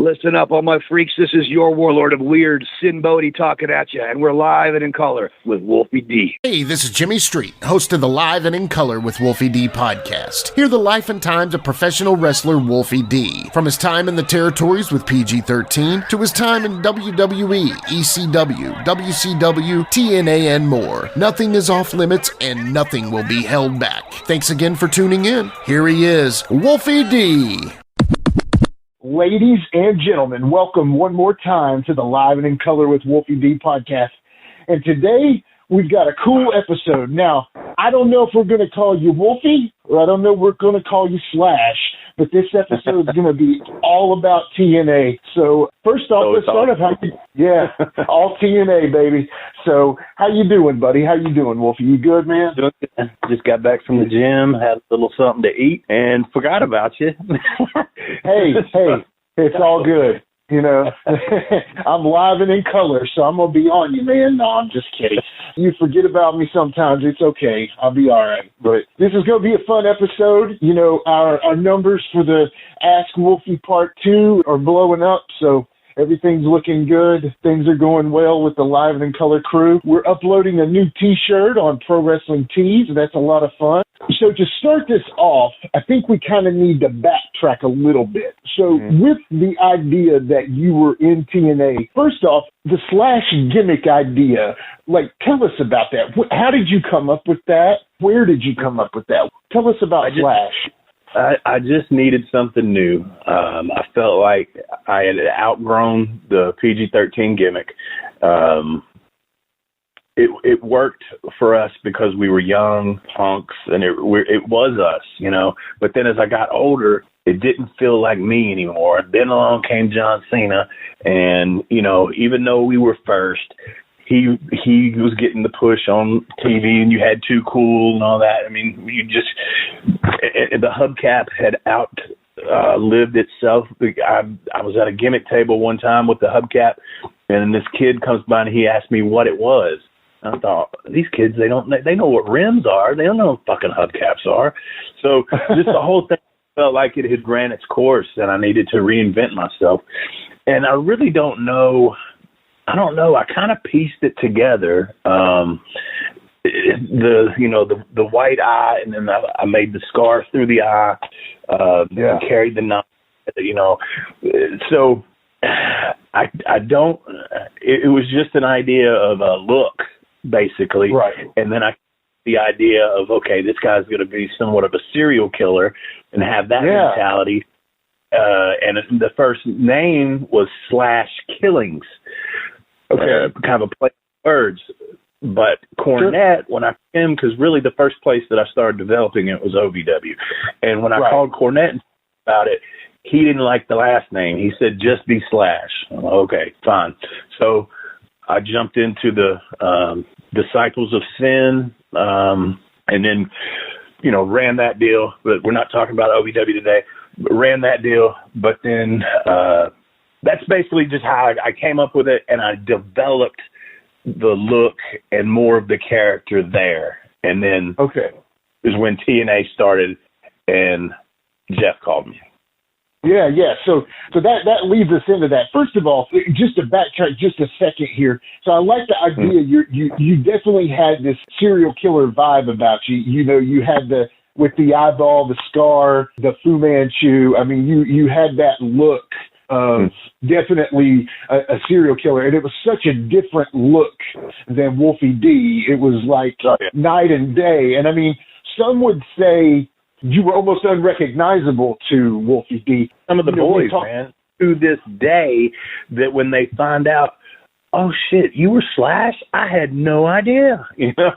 Listen up, all my freaks. This is your warlord of weird, Sin Bodie, talking at you, and we're live and in color with Wolfie D. Hey, this is Jimmy Street, host of the Live and in Color with Wolfie D podcast. Hear the life and times of professional wrestler Wolfie D. From his time in the territories with PG-13 to his time in WWE, ECW, WCW, TNA, and more. Nothing is off limits and nothing will be held back. Thanks again for tuning in. Here he is, Wolfie D. Ladies and gentlemen, welcome one more time to the Live and in Color with Wolfie D podcast. And today, we've got a cool episode. Now, I don't know if we're going to call you Wolfie, or I don't know if we're going to call you Slash, but this episode is going to be all about TNA. So, first off, let's start off. All TNA, baby. So, how you doing, buddy? How you doing, Wolfie? You good, man? Doing good. Just got back from the gym, had a little something to eat, and forgot about you. Hey, it's all good. You know, I'm live and in color, so I'm going to be on you, man. No, I'm just kidding. You forget about me sometimes. It's okay. I'll be all right. But this is going to be a fun episode. You know, our numbers for the Ask Wolfie Part 2 are blowing up, so everything's looking good. Things are going well with the Live and in Color crew. We're uploading a new T-shirt on Pro Wrestling Tees. That's a lot of fun. So to start this off, I think we kind of need to backtrack a little bit. So with the idea that you were in TNA, first off, the Slash gimmick idea, like, tell us about that. How did you come up with that? Where did you come up with that? Tell us about Slash. I just needed something new. I felt like I had outgrown the PG-13 gimmick. It worked for us because we were young punks, and it was us, you know. But then as I got older, it didn't feel like me anymore. Then along came John Cena, and, you know, even though we were first, he was getting the push on TV, and you had Too Cool and all that. I mean, the hubcap had outlived itself. I was at a gimmick table one time with the hubcap, and this kid comes by and he asked me what it was. I thought, these kids, they know what rims are. They don't know what fucking hubcaps are. So just the whole thing felt like it had ran its course, and I needed to reinvent myself. And I really don't know. I don't know. I kind of pieced it together. The white eye, and then I made the scar through the eye. Carried the knife. You know, so I don't. It was just an idea of a look, basically. Right. And then the idea of, okay, this guy's going to be somewhat of a serial killer and have that mentality. And the first name was Slash Killings. Okay. Kind of a play on words. But Cornette, when I came, because really the first place that I started developing it was OVW. And when I called Cornette about it, he didn't like the last name. He said, just be Slash. I'm like, okay, fine. So I jumped into the Disciples of Sin, and then, you know, ran that deal. But we're not talking about OVW today. But ran that deal. But then that's basically just how I came up with it, and I developed the look and more of the character there. And then is when TNA started, and Jeff called me. Yeah. So that leads us into that. First of all, just to backtrack just a second here. So I like the idea. You definitely had this serial killer vibe about you. You know, you had with the eyeball, the scar, the Fu Manchu. I mean, you had that look of definitely a serial killer, and it was such a different look than Wolfie D. It was like night and day. And I mean, some would say you were almost unrecognizable to Wolfie D. Some of the boys, man, to this day, that when they find out, oh shit, you were Slash, I had no idea, you know.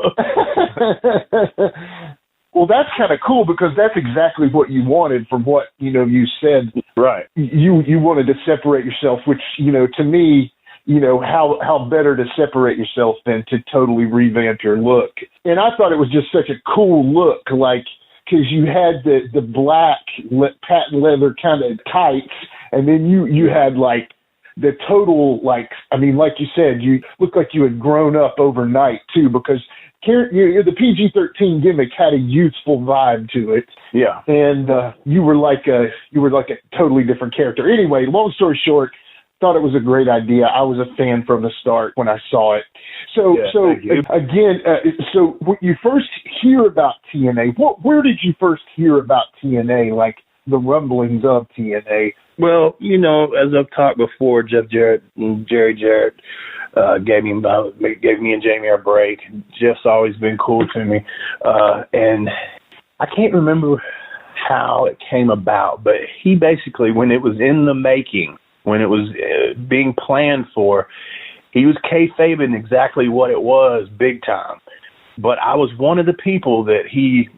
Well, that's kind of cool, because that's exactly what you wanted from what, you know, you said. Right. You wanted to separate yourself, which, you know, to me, you know, how better to separate yourself than to totally revamp your look. And I thought it was just such a cool look, like, because you had the black patent leather kind of tights, and then you had, like, the total, like, I mean, like you said, you looked like you had grown up overnight, too, because the PG-13 gimmick had a youthful vibe to it. Yeah. And you were like a totally different character. Anyway, long story short, thought it was a great idea. I was a fan from the start when I saw it. So when you first hear about TNA, where did you first hear about TNA? Like the rumblings of TNA? Well, as I've talked before, Jeff Jarrett and Jerry Jarrett gave me and Jamie a break. Jeff's always been cool to me, and I can't remember how it came about, but he basically, when it was in the making, when it was being planned for, he was kayfabing exactly what it was, big time. But I was one of the people that he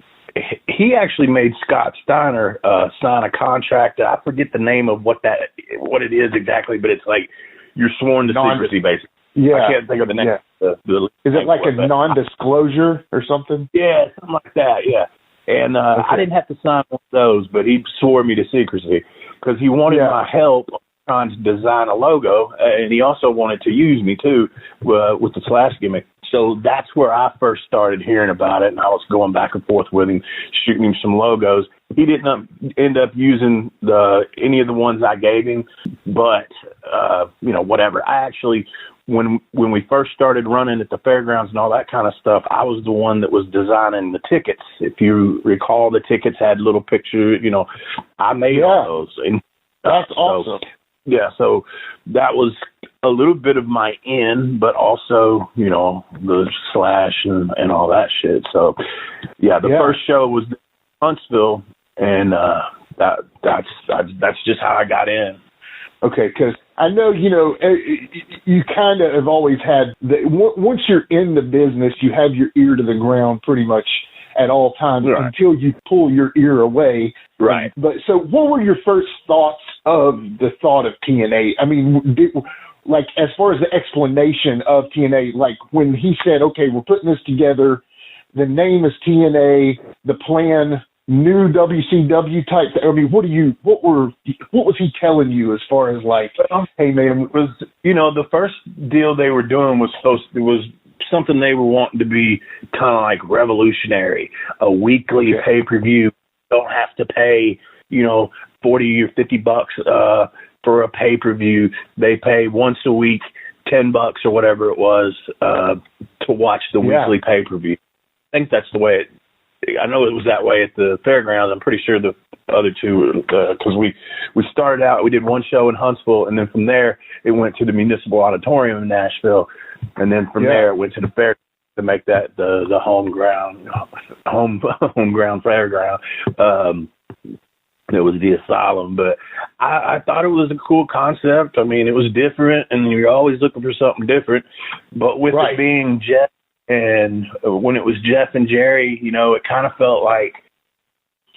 actually made Scott Steiner sign a contract. I forget the name of what it is exactly, but it's like you're sworn to secrecy, basically. Yeah. I can't think of the name. Yeah. Is it like a non-disclosure or something? Yeah, something like that, yeah. And I didn't have to sign one of those, but he swore me to secrecy because he wanted my help trying to design a logo, and he also wanted to use me, too, with the Slash gimmick. So that's where I first started hearing about it, and I was going back and forth with him, shooting him some logos. He didn't end up using any of the ones I gave him, but, whatever. I actually, when we first started running at the fairgrounds and all that kind of stuff, I was the one that was designing the tickets. If you recall, the tickets had little pictures, I made all those. And that's awesome. Yeah, so that was a little bit of my in, but also, the Slash and all that shit. So, the first show was in Huntsville, and that's just how I got in. Okay, because I know, you kind of have always had, once you're in the business, you have your ear to the ground pretty much at all times until you pull your ear away. Right. But so what were your first thoughts of the thought of TNA? I mean, as far as the explanation of TNA, like when he said, okay, we're putting this together, the name is TNA, the plan, new WCW type. I mean, what was he telling you as far as like, hey man, it was, the first deal they were doing was something they were wanting to be kind of like revolutionary, a weekly pay-per-view. Don't have to pay, $40 or $50 for a pay-per-view. They pay once a week, $10 or whatever it was to watch the weekly pay-per-view. I think that's the way I know it was that way at the fairgrounds. I'm pretty sure the other two, because we started out, we did one show in Huntsville, and then from there it went to the Municipal Auditorium in Nashville, and then from there it went to the fair to make that the home ground fairground. It was the Asylum, but I thought it was a cool concept. I mean, it was different, and you're always looking for something different. But with it being Jeff, and when it was Jeff and Jerry, it kind of felt like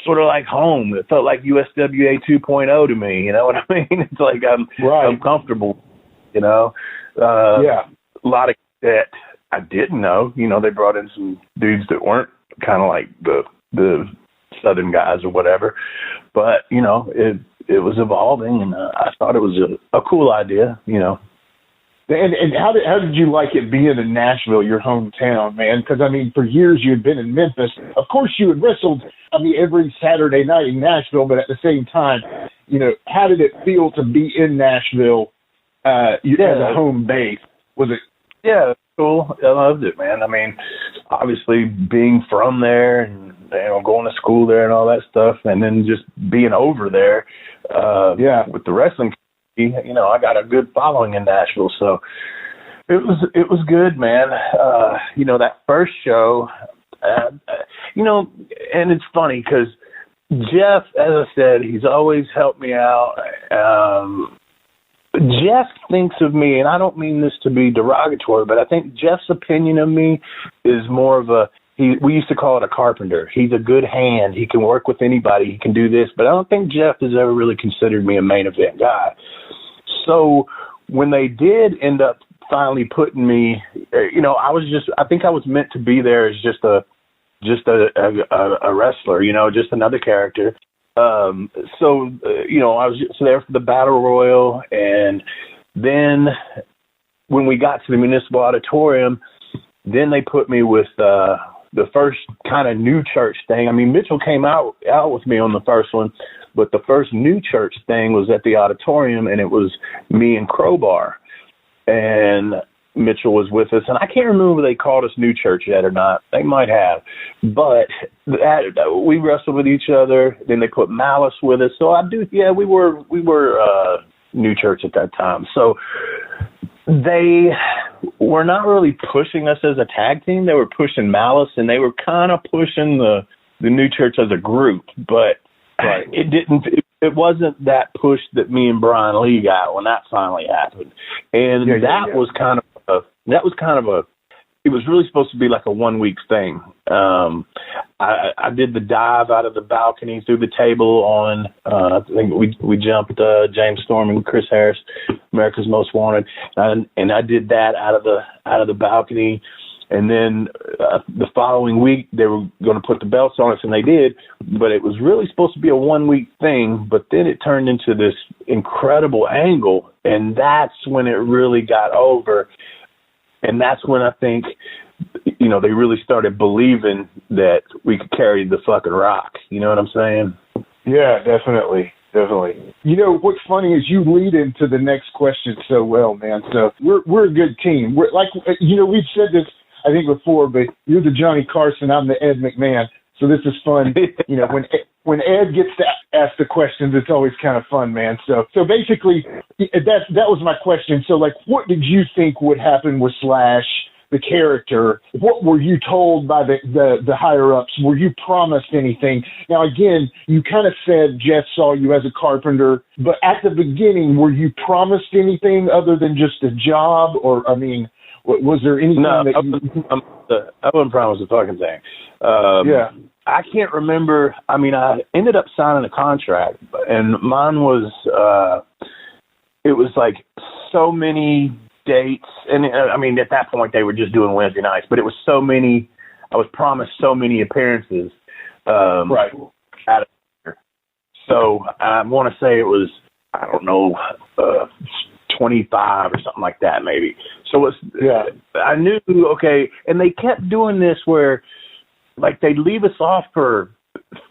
sort of like home. It felt like USWA 2.0 to me. You know what I mean? It's like I'm comfortable. A lot of that I didn't know. They brought in some dudes that weren't kind of like the Southern guys or whatever, but it was evolving, and I thought it was a cool idea. And how did you like it being in Nashville, your hometown, man? Because, I mean, for years you had been in Memphis. Of course, you had wrestled, every Saturday night in Nashville, but at the same time, how did it feel to be in Nashville as a home base? Was it? Yeah, cool. I loved it, man. I mean, obviously being from there and, going to school there and all that stuff, and then just being over there with the wrestling, I got a good following in Nashville, so it was good, man. That first show, and it's funny because Jeff, as I said, he's always helped me out. Jeff thinks of me, and I don't mean this to be derogatory, but I think Jeff's opinion of me is more of we used to call it a carpenter. He's a good hand. He can work with anybody. He can do this, but I don't think Jeff has ever really considered me a main event guy. So when they did end up finally putting me, I think I was meant to be there as just a wrestler, just another character. I was just there for the Battle Royal, and then when we got to the Municipal Auditorium, then they put me with the first kind of new church thing. I mean, Mitchell came out with me on the first one, but the first new church thing was at the auditorium, and it was me and Crowbar. And Mitchell was with us, and I can't remember if they called us New Church yet or not. They might have, but we wrestled with each other. Then they put Malice with us, so we were New Church at that time. So they were not really pushing us as a tag team. They were pushing Malice, and they were kind of pushing the New Church as a group, but it wasn't that push that me and Brian Lee got when that finally happened. And was kind of it was really supposed to be like a 1 week thing. I did the dive out of the balcony through the table on, I think we jumped James Storm and Chris Harris, America's Most Wanted. And I did that out of the balcony. And then the following week, they were going to put the belts on us, and they did. But it was really supposed to be a 1 week thing. But then it turned into this incredible angle, and that's when it really got over. And that's when I think, they really started believing that we could carry the fucking rock. You know what I'm saying? Yeah, definitely. Definitely. What's funny is you lead into the next question so well, man. So we're a good team. We're like, we've said this, I think, before, but you're the Johnny Carson, I'm the Ed McMahon. So this is fun. When Ed gets to ask the questions, it's always kind of fun, man. So basically, that was my question. So, like, what did you think would happen with Slash, the character? What were you told by the higher-ups? Were you promised anything? Now, again, you kind of said Jeff saw you as a carpenter, but at the beginning, were you promised anything other than just a job? Or, I mean, was there anything I wasn't promised a fucking thing. I can't remember. I mean, I ended up signing a contract, and mine was, it was like so many dates. And I mean, at that point, they were just doing Wednesday nights, but it was so many, I was promised so many appearances. Out of here. So I want to say it was, I don't know, 25 or something like that, maybe. So I knew, okay, and they kept doing this where, like, they'd leave us off for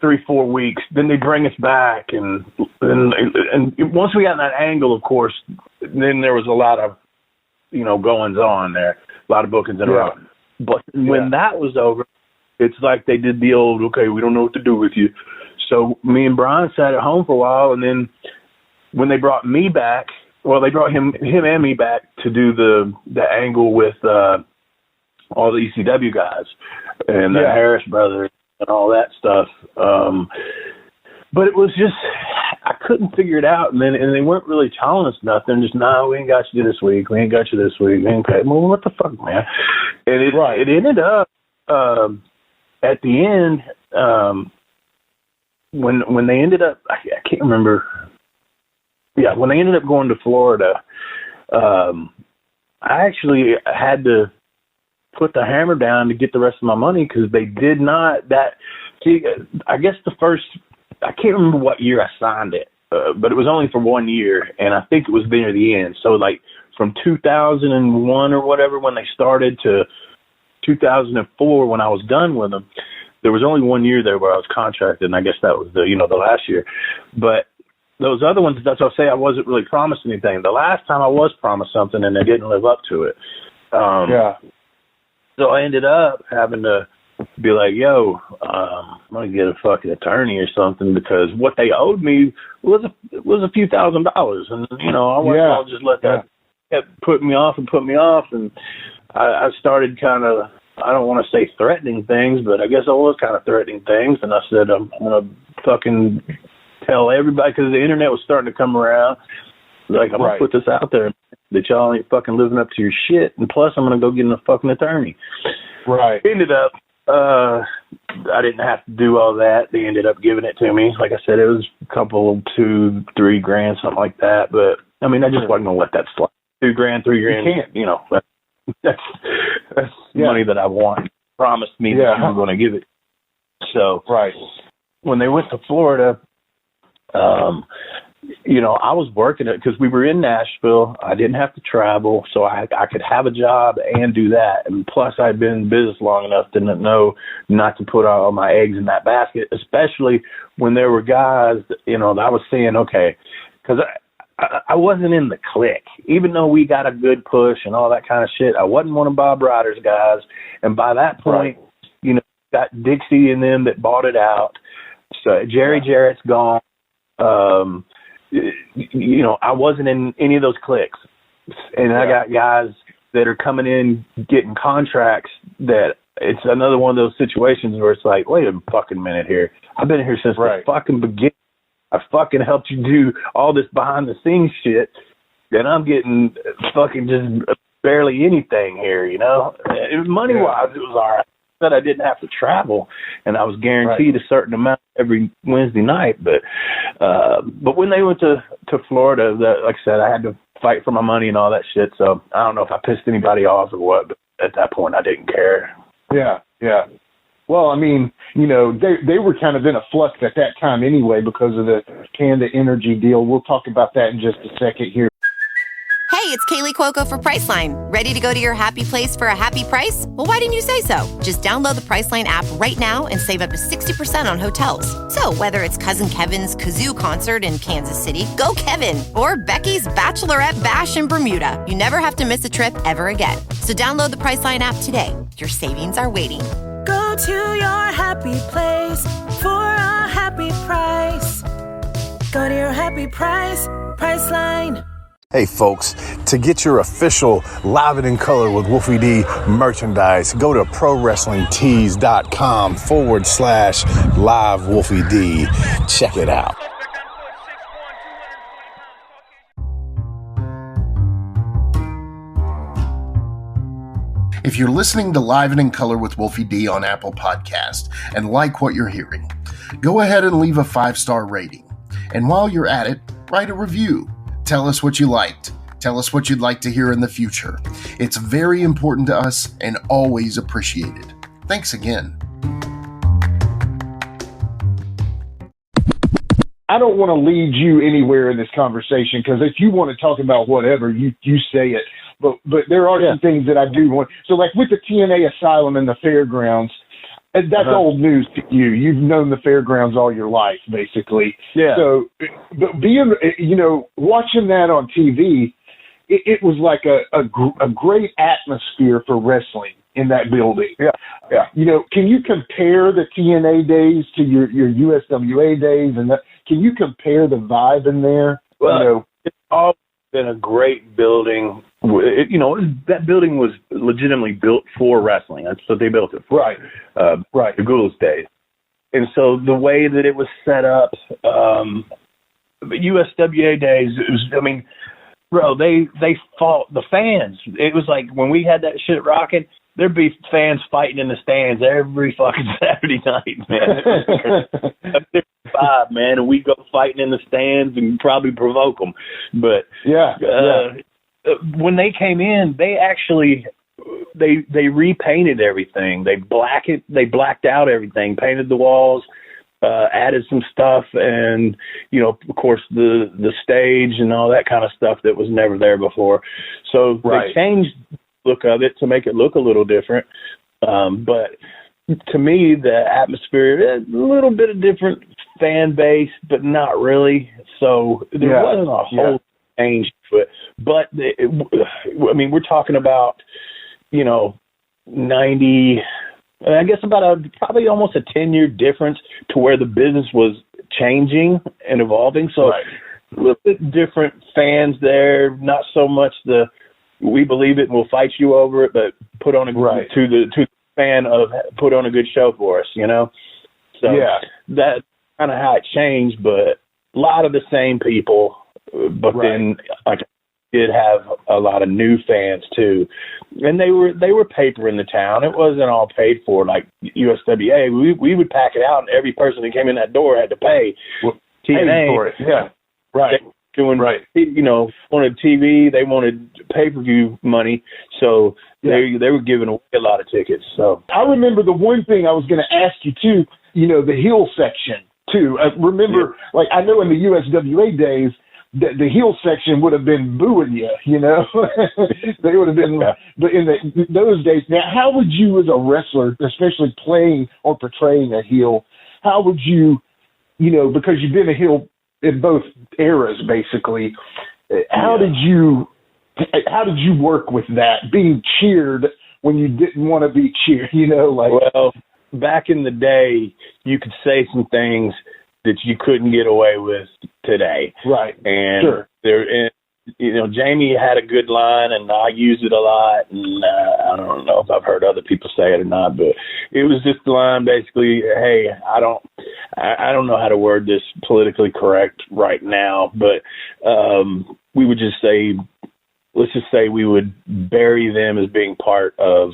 3-4 weeks, then they'd bring us back, and once we got in that angle, of course, then there was a lot of, goings on there, a lot of bookings in a row. But when that was over, it's like they did the old, okay, we don't know what to do with you. So me and Brian sat at home for a while, and then when they brought me back, well, they brought him and me back to do the angle with all the ECW guys and the Harris brothers and all that stuff. But it was just, I couldn't figure it out. And they weren't really telling us nothing. Just, no, we ain't got you this week. We ain't got you this week. Well, what the fuck, man? And it ended up at the end when they ended up, I can't remember. Yeah, when they ended up going to Florida, I actually had to put the hammer down to get the rest of my money because they did not. I guess I can't remember what year I signed it, but it was only for 1 year, and I think it was near the end. So, like, from 2001 or whatever when they started to 2004 when I was done with them, there was only 1 year there where I was contracted, and I guess that was the last year. But those other ones, that's what I say, I wasn't really promised anything. The last time I was promised something, and they didn't live up to it. So I ended up having to be like, yo, I'm going to get a fucking attorney or something because what they owed me was a few $1,000s. And, I wasn't to just let that kept putting me off. And I started kind of, I don't want to say threatening things, but I guess I was kind of threatening things. And I said, I'm going to fucking tell everybody because the internet was starting to come around. Like, I'm going to put this out there that y'all ain't fucking living up to your shit. And plus, I'm going to go get a fucking attorney. Right. Ended up, I didn't have to do all that. They ended up giving it to me. Like I said, it was a couple, $2-3 grand, something like that. But, I mean, I just wasn't going to let that slide. $2 grand, $3 grand, that's money that I want. Promised me that you were going to give it. So, when they went to Florida, I was working it because we were in Nashville. I didn't have to travel, so I could have a job and do that. And plus, I'd been in business long enough to know not to put all my eggs in that basket, especially when there were guys, that I was saying, okay, because I wasn't in the clique. Even though we got a good push and all that kind of shit, I wasn't one of Bob Ryder's guys. And by that point, got Dixie and them that bought it out. So Jerry Jarrett's gone. I wasn't in any of those cliques. And I got guys that are coming in getting contracts that it's another one of those situations where it's like, wait a fucking minute here. I've been here since the fucking beginning. I fucking helped you do all this behind the scenes shit, and I'm getting fucking just barely anything here, Money wise, it was all right. That I didn't have to travel, and I was guaranteed a certain amount every Wednesday night. But when they went to Florida, like I said, I had to fight for my money and all that shit. So I don't know if I pissed anybody off or what, but at that point I didn't care. Yeah. Well, I mean, they were kind of in a flux at that time anyway because of the Panda Energy deal. We'll talk about that in just a second here. Hey, it's Kaylee Cuoco for Priceline. Ready to go to your happy place for a happy price? Well, why didn't you say so? Just download the Priceline app right now and save up to 60% on hotels. So whether it's Cousin Kevin's Kazoo Concert in Kansas City, go Kevin, or Becky's Bachelorette Bash in Bermuda, you never have to miss a trip ever again. So download the Priceline app today. Your savings are waiting. Go to your happy place for a happy price. Go to your happy price, Priceline. Hey folks, to get your official Live It in Color with Wolfie D merchandise, go to prowrestlingtees.com/live Wolfie D. Check it out. If you're listening to Live and in Color with Wolfie D on Apple Podcast and like what you're hearing, go ahead and leave a 5-star rating. And while you're at it, write a review. Tell us what you liked. Tell us what you'd like to hear in the future. It's very important to us and always appreciated. Thanks again. I don't want to lead you anywhere in this conversation because if you want to talk about whatever, you say it. But there are some things that I do want. So like with the TNA Asylum and the fairgrounds, that's old news to you. You've known the fairgrounds all your life, basically. Yeah. So, but being, watching that on TV, it was like a great atmosphere for wrestling in that building. Yeah. Can you compare the TNA days to your USWA days, and can you compare the vibe in there? Well, it's all been a great building. That building was legitimately built for wrestling. That's what they built it for. Right. The Gould's days. And so the way that it was set up, USWA days, it was, bro, they fought the fans. It was like when we had that shit rocking, there'd be fans fighting in the stands every fucking Saturday night, man. It was vibe, man, and we'd go fighting in the stands and probably provoke them. But when they came in, they actually they repainted everything. They blacked out everything, painted the walls, added some stuff, and of course the stage and all that kind of stuff that was never there before. So they changed the look of it to make it look a little different. But to me, the atmosphere, a little bit of different fan base, but not really. So there wasn't a whole change to it. But we're talking about 90. I guess about probably almost a 10-year difference to where the business was changing and evolving. So a little bit different fans there, not so much we believe it and we'll fight you over it, but put on to the fan of put on a good show for us, So that's kind of how it changed, but a lot of the same people, but then I did have a lot of new fans too. And they were paper in the town. It wasn't all paid for like USWA. We would pack it out and every person that came in that door had to pay. TNA for it. Yeah. Right. Wanted TV, they wanted pay-per-view money, so they were giving away a lot of tickets. So I remember the one thing I was going to ask you too, the heel section. too. Remember, like, I know in the USWA days, the heel section would have been booing you, you know? They would have been, but in those days, now, how would you as a wrestler, especially playing or portraying a heel, how would you, you know, because you've been a heel in both eras, basically, how did you work with that, being cheered when you didn't want to be cheered, you know? Like, well, back in the day, you could say some things that you couldn't get away with today. Right. And you know, Jamie had a good line, and I used it a lot, and I don't know if I've heard other people say it or not, but it was just the line basically, hey, I don't know how to word this politically correct right now, but we would just say, let's just say we would bury them as being part of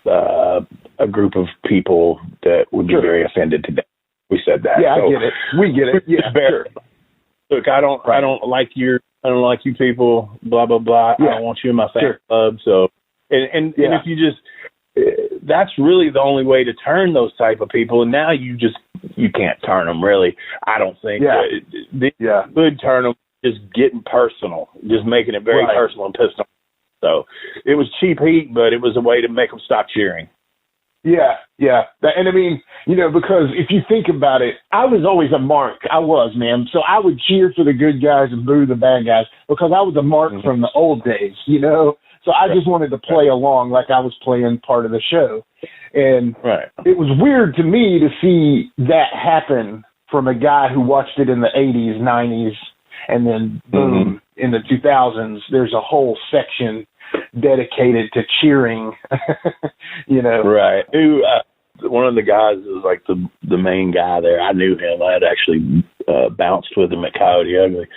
a group of people that would be very offended today. We said that. Yeah, so, I get it. We get it. Yeah, sure. Look, I don't like you people, blah, blah, blah. Yeah. I don't want you in my fan club. So, and if you just, that's really the only way to turn those type of people. And now you can't turn them, really. I don't think. They could turn them just getting personal, just making it very personal and pissed off. So it was cheap heat, but it was a way to make them stop cheering. Yeah. And I mean, you know, because if you think about it, I was always a mark. I was, man. So I would cheer for the good guys and boo the bad guys because I was a mark from the old days, you know? So I just wanted to play along like I was playing part of the show. And it was weird to me to see that happen from a guy who watched it in the 80s, 90s, and then boom, in the 2000s, there's a whole section dedicated to cheering, you know. Right. One of the guys is like the main guy there. I knew him. I had actually bounced with him at Coyote Ugly.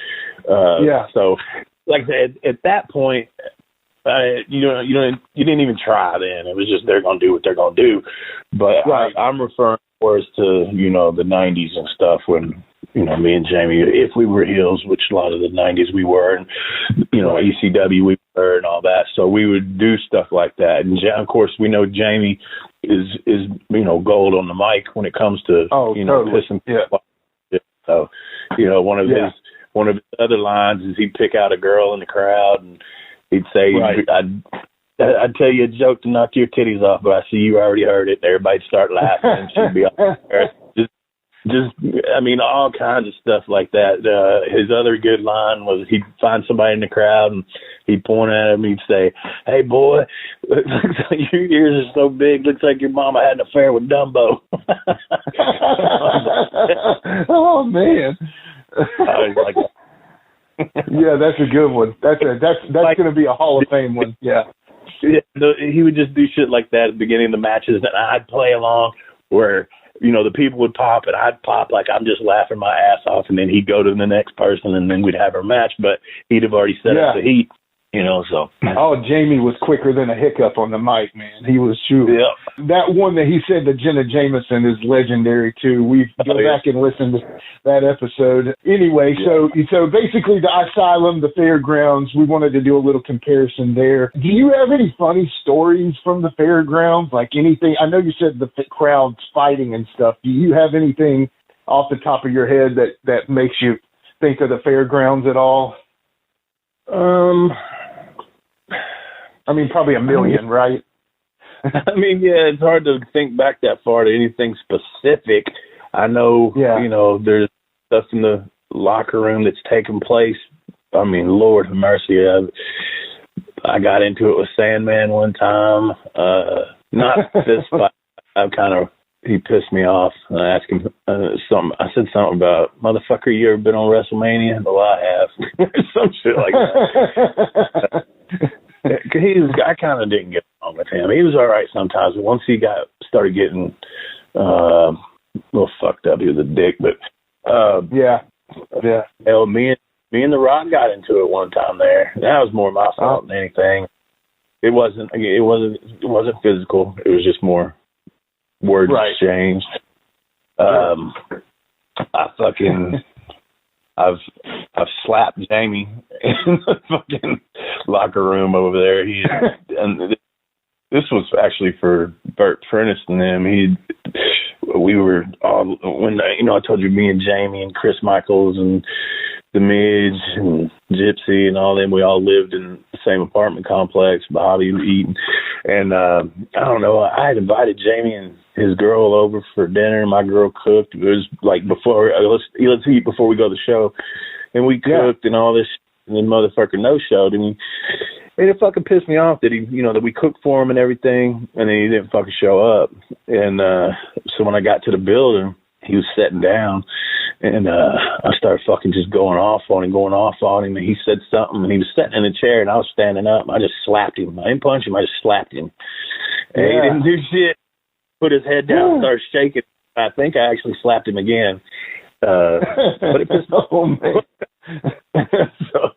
So, like at that point, you didn't even try then. It was just they're gonna do what they're gonna do. But I'm referring more to the 90s and stuff when. Me and Jamie, if we were heels, which a lot of the 90s we were, and, ECW we were and all that. So we would do stuff like that. And, of course, we know Jamie is gold on the mic when it comes to, pissing people off. So, one of his other lines is he'd pick out a girl in the crowd and he'd say, I'd tell you a joke to knock your titties off, but I see you already heard it. And everybody'd start laughing and she'd be all all kinds of stuff like that. His other good line was he'd find somebody in the crowd and he'd point at him and he'd say, "Hey, boy, looks like your ears are so big. Looks like your mama had an affair with Dumbo." Oh, man. Yeah, that's a good one. That's like, going to be a Hall of Fame one. Yeah. He would just do shit like that at the beginning of the matches, and I'd play along where the people would pop and I'd pop like I'm just laughing my ass off, and then he'd go to the next person and then we'd have our match, but he'd have already set up the heat, so. Oh, Jamie was quicker than a hiccup on the mic, man. He was true. Yeah. That one that he said to Jenna Jameson is legendary too. We go back and listen to that episode. Anyway, so basically the Asylum, the Fairgrounds, we wanted to do a little comparison there. Do you have any funny stories from the Fairgrounds? Like anything? I know you said the crowds fighting and stuff. Do you have anything off the top of your head that makes you think of the Fairgrounds at all? Probably a million, right? It's hard to think back that far to anything specific. I know, there's stuff in the locker room that's taken place. Lord have mercy. I got into it with Sandman one time. Not fist fight. He pissed me off. I asked him something. I said something about, "Motherfucker, you ever been on WrestleMania?" Well, I have. Some shit like that. I kind of didn't get along with him. He was all right sometimes, but once he started getting a little fucked up, he was a dick. But hell, me and The Rock got into it one time there. That was more my fault than anything. It wasn't physical. It was just more words exchanged. I've slapped Jamie in the fucking locker room over there. And this was actually for Burt Prentice and them. we were all, when, you know, I told you me and Jamie and Chris Michaels and the Midge and Gypsy and all them, we all lived in the same apartment complex, Bobby Eaton. And I don't know, I had invited Jamie and his girl over for dinner. My girl cooked. It was like before, let's eat before we go to the show. And we cooked and all this, and then motherfucker no-showed. And it fucking pissed me off that he, you know, that we cooked for him and everything, and then he didn't fucking show up. And so when I got to the building, he was sitting down, and I started fucking just going off on him, and he said something, and he was sitting in a chair, and I was standing up, and I just slapped him. I didn't punch him, I just slapped him. And he didn't do shit. Put his head down and started shaking. I think I actually slapped him again. But it pissed me off. So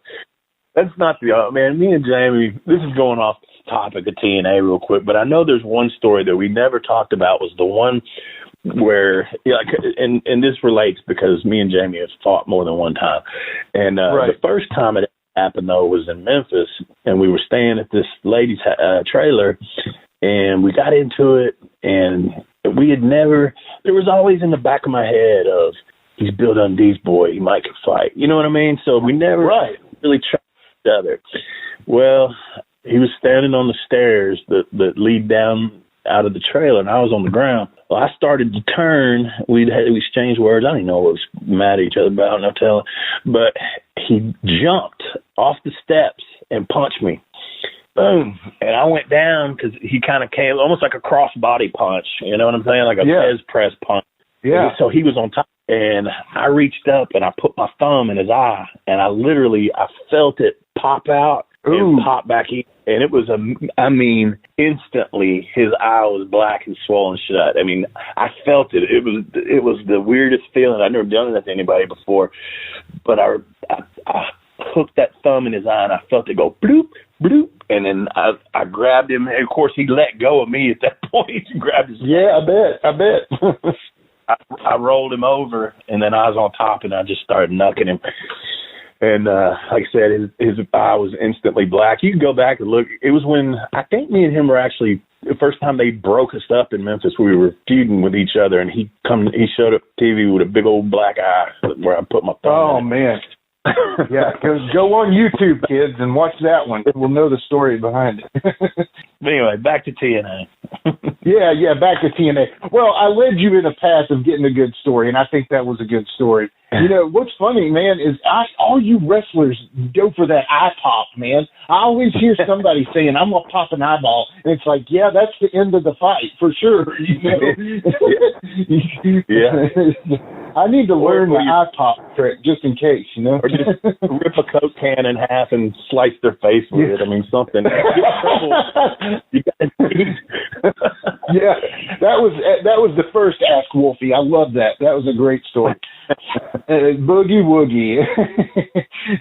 that's not the man. Me and Jamie, this is going off the topic of TNA real quick, but I know there's one story that we never talked about, was the one where, and this relates because me and Jamie have fought more than one time. And the first time it happened, though, was in Memphis, and we were staying at this lady's trailer, and we got into it, and we had never, there was always in the back of my head of, he's Bill Dundee's boy, he might could fight. You know what I mean? So we never really tried each other. Well, he was standing on the stairs that lead down out of the trailer, and I was on the ground. Well, I started to turn. We exchanged words. I didn't know what was mad at each other about, no telling. But he jumped off the steps and punched me. Boom. And I went down because he kind of came almost like a cross-body punch. You know what I'm saying? Like a Pez press punch. Yeah. So he was on top, and I reached up, and I put my thumb in his eye, and I felt it pop out and pop back in. And it was, instantly his eye was black and swollen shut. I mean, I felt it. It was the weirdest feeling. I'd never done that to anybody before. But I hooked that thumb in his eye, and I felt it go bloop, bloop. And then I grabbed him. And of course, he let go of me at that point. He grabbed his I bet. I rolled him over, and then I was on top, and I just started knucking him. And like I said, his eye was instantly black. You can go back and look. It was when I think me and him were actually the first time they broke us up in Memphis. We were feuding with each other, and he showed up on TV with a big old black eye where I put my thumb. Oh man. Yeah, go on YouTube, kids, and watch that one. We'll know the story behind it. But anyway, back to TNA. Yeah, back to TNA. Well, I led you in a path of getting a good story, and I think that was a good story. You know, what's funny, man, is all you wrestlers go for that eye pop, man. I always hear somebody saying, I'm going to pop an eyeball. And it's like, yeah, that's the end of the fight, for sure. You know? Yeah. I need to learn the eye pop trick just in case, you know? Or just rip a Coke can in half and slice their face with it. I mean, something. You got Yeah, that was the first Ask Wolfie. I love that. That was a great story. Boogie woogie.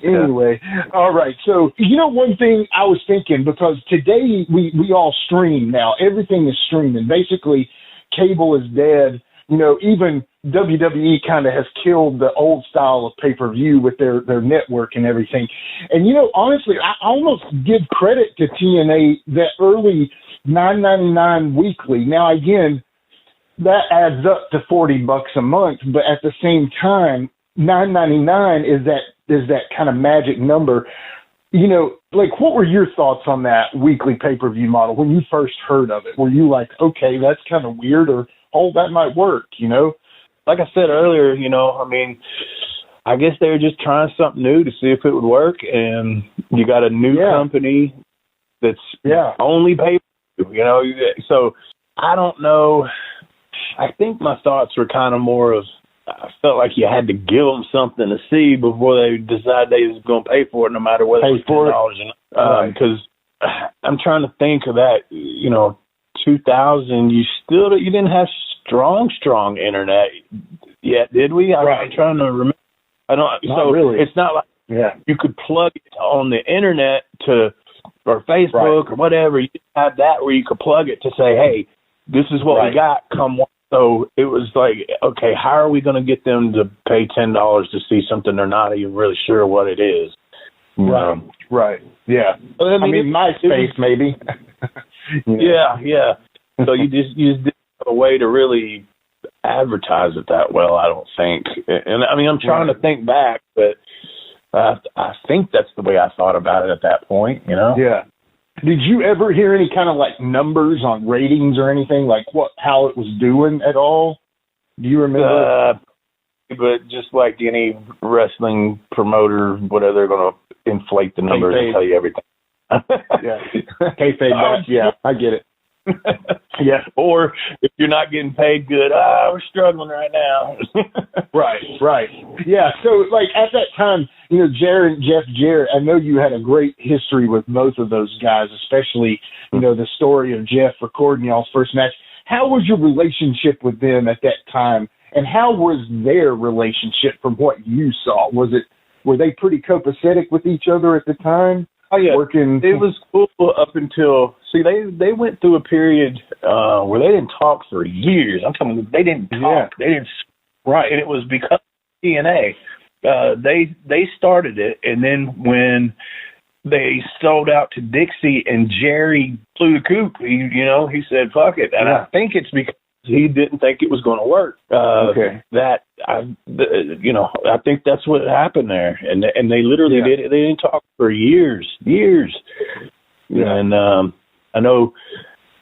Anyway, all right. So, you know, one thing I was thinking, because today we all stream now. Everything is streaming. Basically, cable is dead. You know, even WWE kind of has killed the old style of pay-per-view with their network and everything. And, you know, honestly, I almost give credit to TNA that early $9.99 weekly. Now, again, that adds up to $40 a month, but at the same time, $9.99 is that kind of magic number. You know, like, what were your thoughts on that weekly pay-per-view model when you first heard of it? Were you like, okay, that's kind of weird, or, oh, that might work, you know? Like I said earlier, you know, I mean, I guess they were just trying something new to see if it would work, and you got a new company that's only pay-per-view, you know? So, I don't know. I think my thoughts were kind of more of, I felt like you had to give them something to see before they decided they was going to pay for it, no matter whether it was $10 or not. Because I'm trying to think of that, you know, 2000, you didn't have strong internet yet, did we? I'm trying to remember. Not really. It's not like you could plug it on the internet or Facebook or whatever. You have that where you could plug it to say, hey, this is what we got, come on. So it was like, okay, how are we going to get them to pay $10 to see something they're not even really sure what it is? Right. Yeah. I mean MySpace, maybe. Yeah. So you just didn't have a way to really advertise it that well, I don't think. And I mean, I'm trying to think back, but I think that's the way I thought about it at that point, you know? Yeah. Did you ever hear any kind of like numbers on ratings or anything, like how it was doing at all? Do you remember? But just like any wrestling promoter, whatever, they're going to inflate the numbers and tell you everything. Yeah. Kayfabe, yeah, I get it. Yeah. Or if you're not getting paid good, we're struggling right now. Right. Yeah. So like at that time, you know, Jeff Jarrett, I know you had a great history with both of those guys, especially, you know, the story of Jeff recording y'all's first match. How was your relationship with them at that time? And how was their relationship from what you saw? Were they pretty copacetic with each other at the time? Oh yeah, it was cool up until they went through a period where they didn't talk for years. I'm telling you, they didn't talk. They didn't. Right, and it was because of TNA. They started it, and then when they sold out to Dixie and Jerry flew the coop, he said fuck it, and I think it's because he didn't think it was going to work. I think that's what happened there, and they literally did. They didn't talk for years. Yeah. And I know.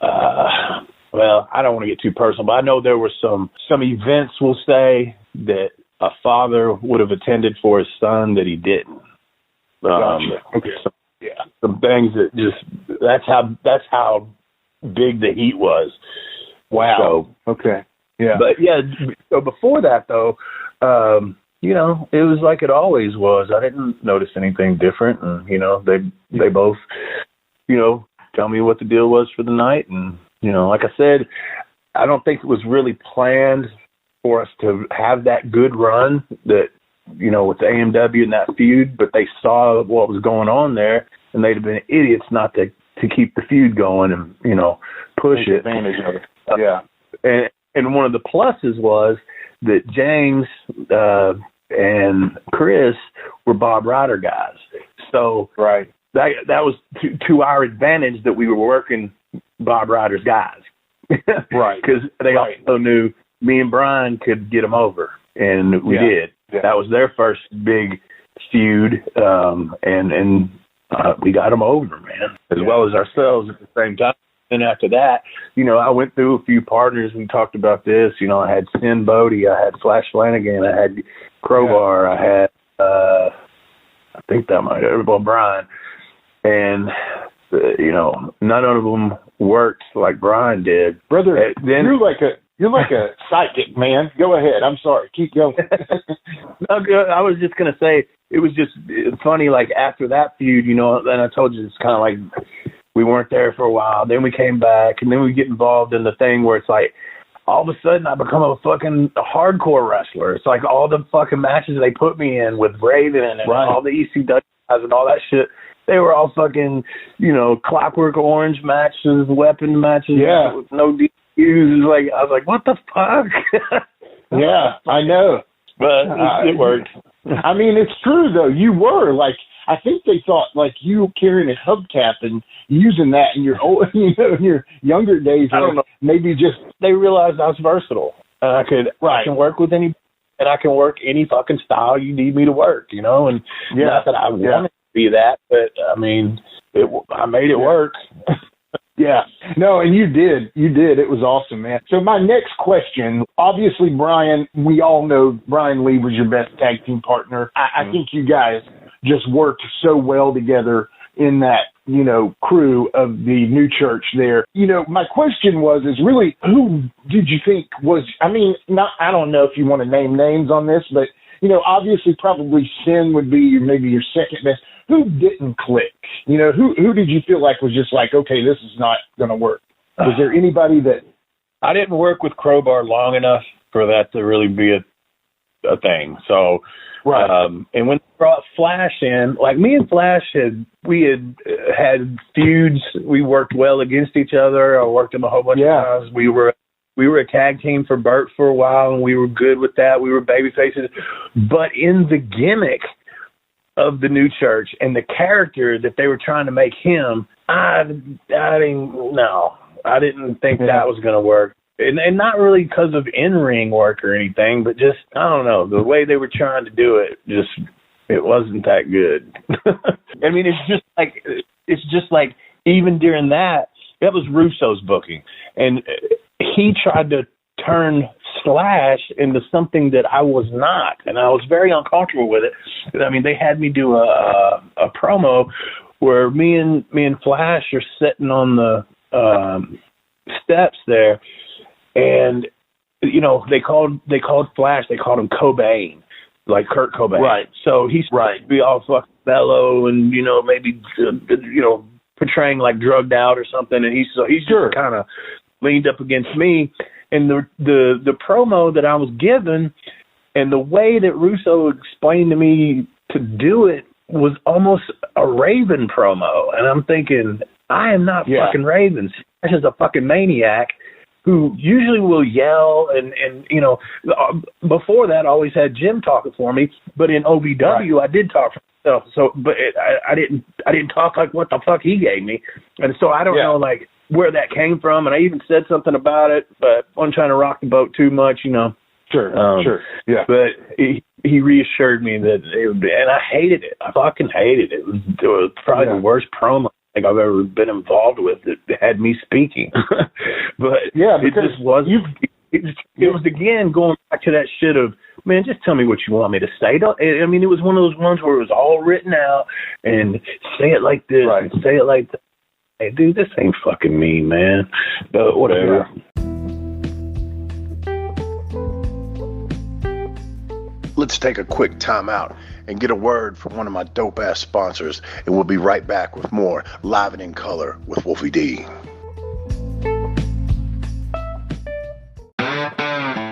Well, I don't want to get too personal, but I know there were some events, we'll say, that a father would have attended for his son that he didn't. Gotcha. Okay. Some things that just that's how big the heat was. Wow. So, okay. Yeah. But yeah, so before that though, it was like it always was. I didn't notice anything different, and they both, tell me what the deal was for the night, and like I said, I don't think it was really planned for us to have that good run that with the AMW and that feud, but they saw what was going on there, and they'd have been idiots not to keep the feud going and push it. Advantage of it. Yeah. And one of the pluses was that James and Chris were Bob Ryder guys. So that was to our advantage that we were working Bob Ryder's guys. Right. Because they also knew me and Brian could get them over, and we did. Yeah. That was their first big feud, and we got them over, man, as well as ourselves at the same time. And after that, I went through a few partners. We talked about this. I had Sin Bodie, I had Flash Flanagan, I had Crowbar, I had, I think that might have, Brian. And, none of them worked like Brian did. Brother, you're like a psychic, man. Go ahead. I'm sorry. Keep going. No, I was just going to say, it was just funny, like after that feud, and I told you it's kind of like, we weren't there for a while. Then we came back, and then we get involved in the thing where it's like, all of a sudden I become a fucking hardcore wrestler. It's like all the fucking matches they put me in with Raven and all the ECW guys and all that shit, they were all fucking, Clockwork Orange matches, weapon matches with no DQs. Like, I was like, what the fuck? Yeah, I know. But it worked. I mean, it's true, though. You were, like, I think they thought, like, you carrying a hubcap and using that in your old, in your younger days. I don't know. Maybe just they realized I was versatile. I can work with any, and I can work any fucking style you need me to work. And not that I wanted to be that, but I mean, I made it work. Yeah. No, and you did. It was awesome, man. So my next question, obviously, Brian, we all know Brian Lee was your best tag team partner. I think you guys just worked so well together in that, crew of the new church there. My question is really, who did you think was, I don't know if you want to name names on this, but, obviously probably Sin would be maybe your second best. Who didn't click? Who did you feel like was just like, okay, this is not going to work? Was there anybody that... I didn't work with Crowbar long enough for that to really be a thing. So, and when they brought Flash in, like me and Flash had feuds. We worked well against each other. I worked him a whole bunch of times. We were a tag team for Byrd for a while, and we were good with that. We were baby faces. But in the gimmick of the new church and the character that they were trying to make him, I didn't think that was going to work. and not really because of in-ring work or anything, but just, I don't know, the way they were trying to do it, it wasn't that good. I mean, it's just like even during that was Russo's booking, and he tried to turn Slash into something that I was not, and I was very uncomfortable with it. I mean, they had me do a promo where me and Flash are sitting on the steps there, and you know, they called Flash, they called him Cobain, like Kurt Cobain. Right. So he's supposed to be all fucking mellow and, you know, maybe portraying like drugged out or something, and he's just kind of leaned up against me. And the promo that I was given and the way that Russo explained to me to do it was almost a Raven promo. And I'm thinking, I am not fucking Raven. This is a fucking maniac who usually will yell and you know, before that I always had Jim talking for me, but in OVW I did talk for myself. So, but I didn't talk like what the fuck he gave me. And so I don't know, like, where that came from, and I even said something about it, but I wasn't trying to rock the boat too much, you know. Sure. But he reassured me that it would be, and I hated it. I fucking hated it. It was probably the worst promo I think I've ever been involved with that had me speaking. But it just wasn't. It was, again, going back to that shit of, man, just tell me what you want me to say. I mean, it was one of those ones where it was all written out, and say it like this, and say it like that. Hey, dude, this ain't fucking me, man. But whatever. Let's take a quick time out and get a word from one of my dope-ass sponsors, and we'll be right back with more Live and in Color with Wolfie D.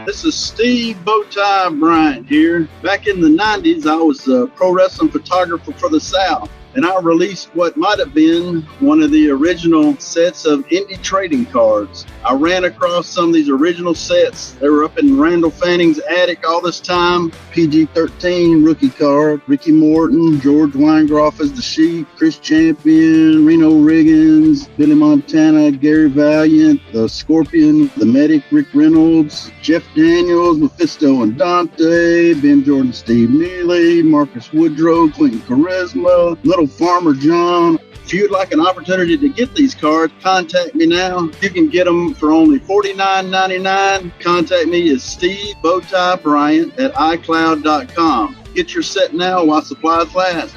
This is Steve Bowtie Bryant here. Back in the 90s, I was a pro wrestling photographer for the South, and I released what might have been one of the original sets of indie trading cards. I ran across some of these original sets. They were up in Randall Fanning's attic all this time. PG-13 rookie card, Ricky Morton, George Weingroff as the Sheep, Chris Champion, Reno Riggins, Billy Montana, Gary Valiant, the Scorpion, the Medic, Rick Reynolds, Jeff Daniels, Mephisto and Dante, Ben Jordan, Steve Neely, Marcus Woodrow, Clinton Charisma, Little Farmer John. If you'd like an opportunity to get these cards, contact me now. You can get them for only $49.99. Contact me at Steve Bowtie Bryant at iCloud.com. Get your set now while supplies last.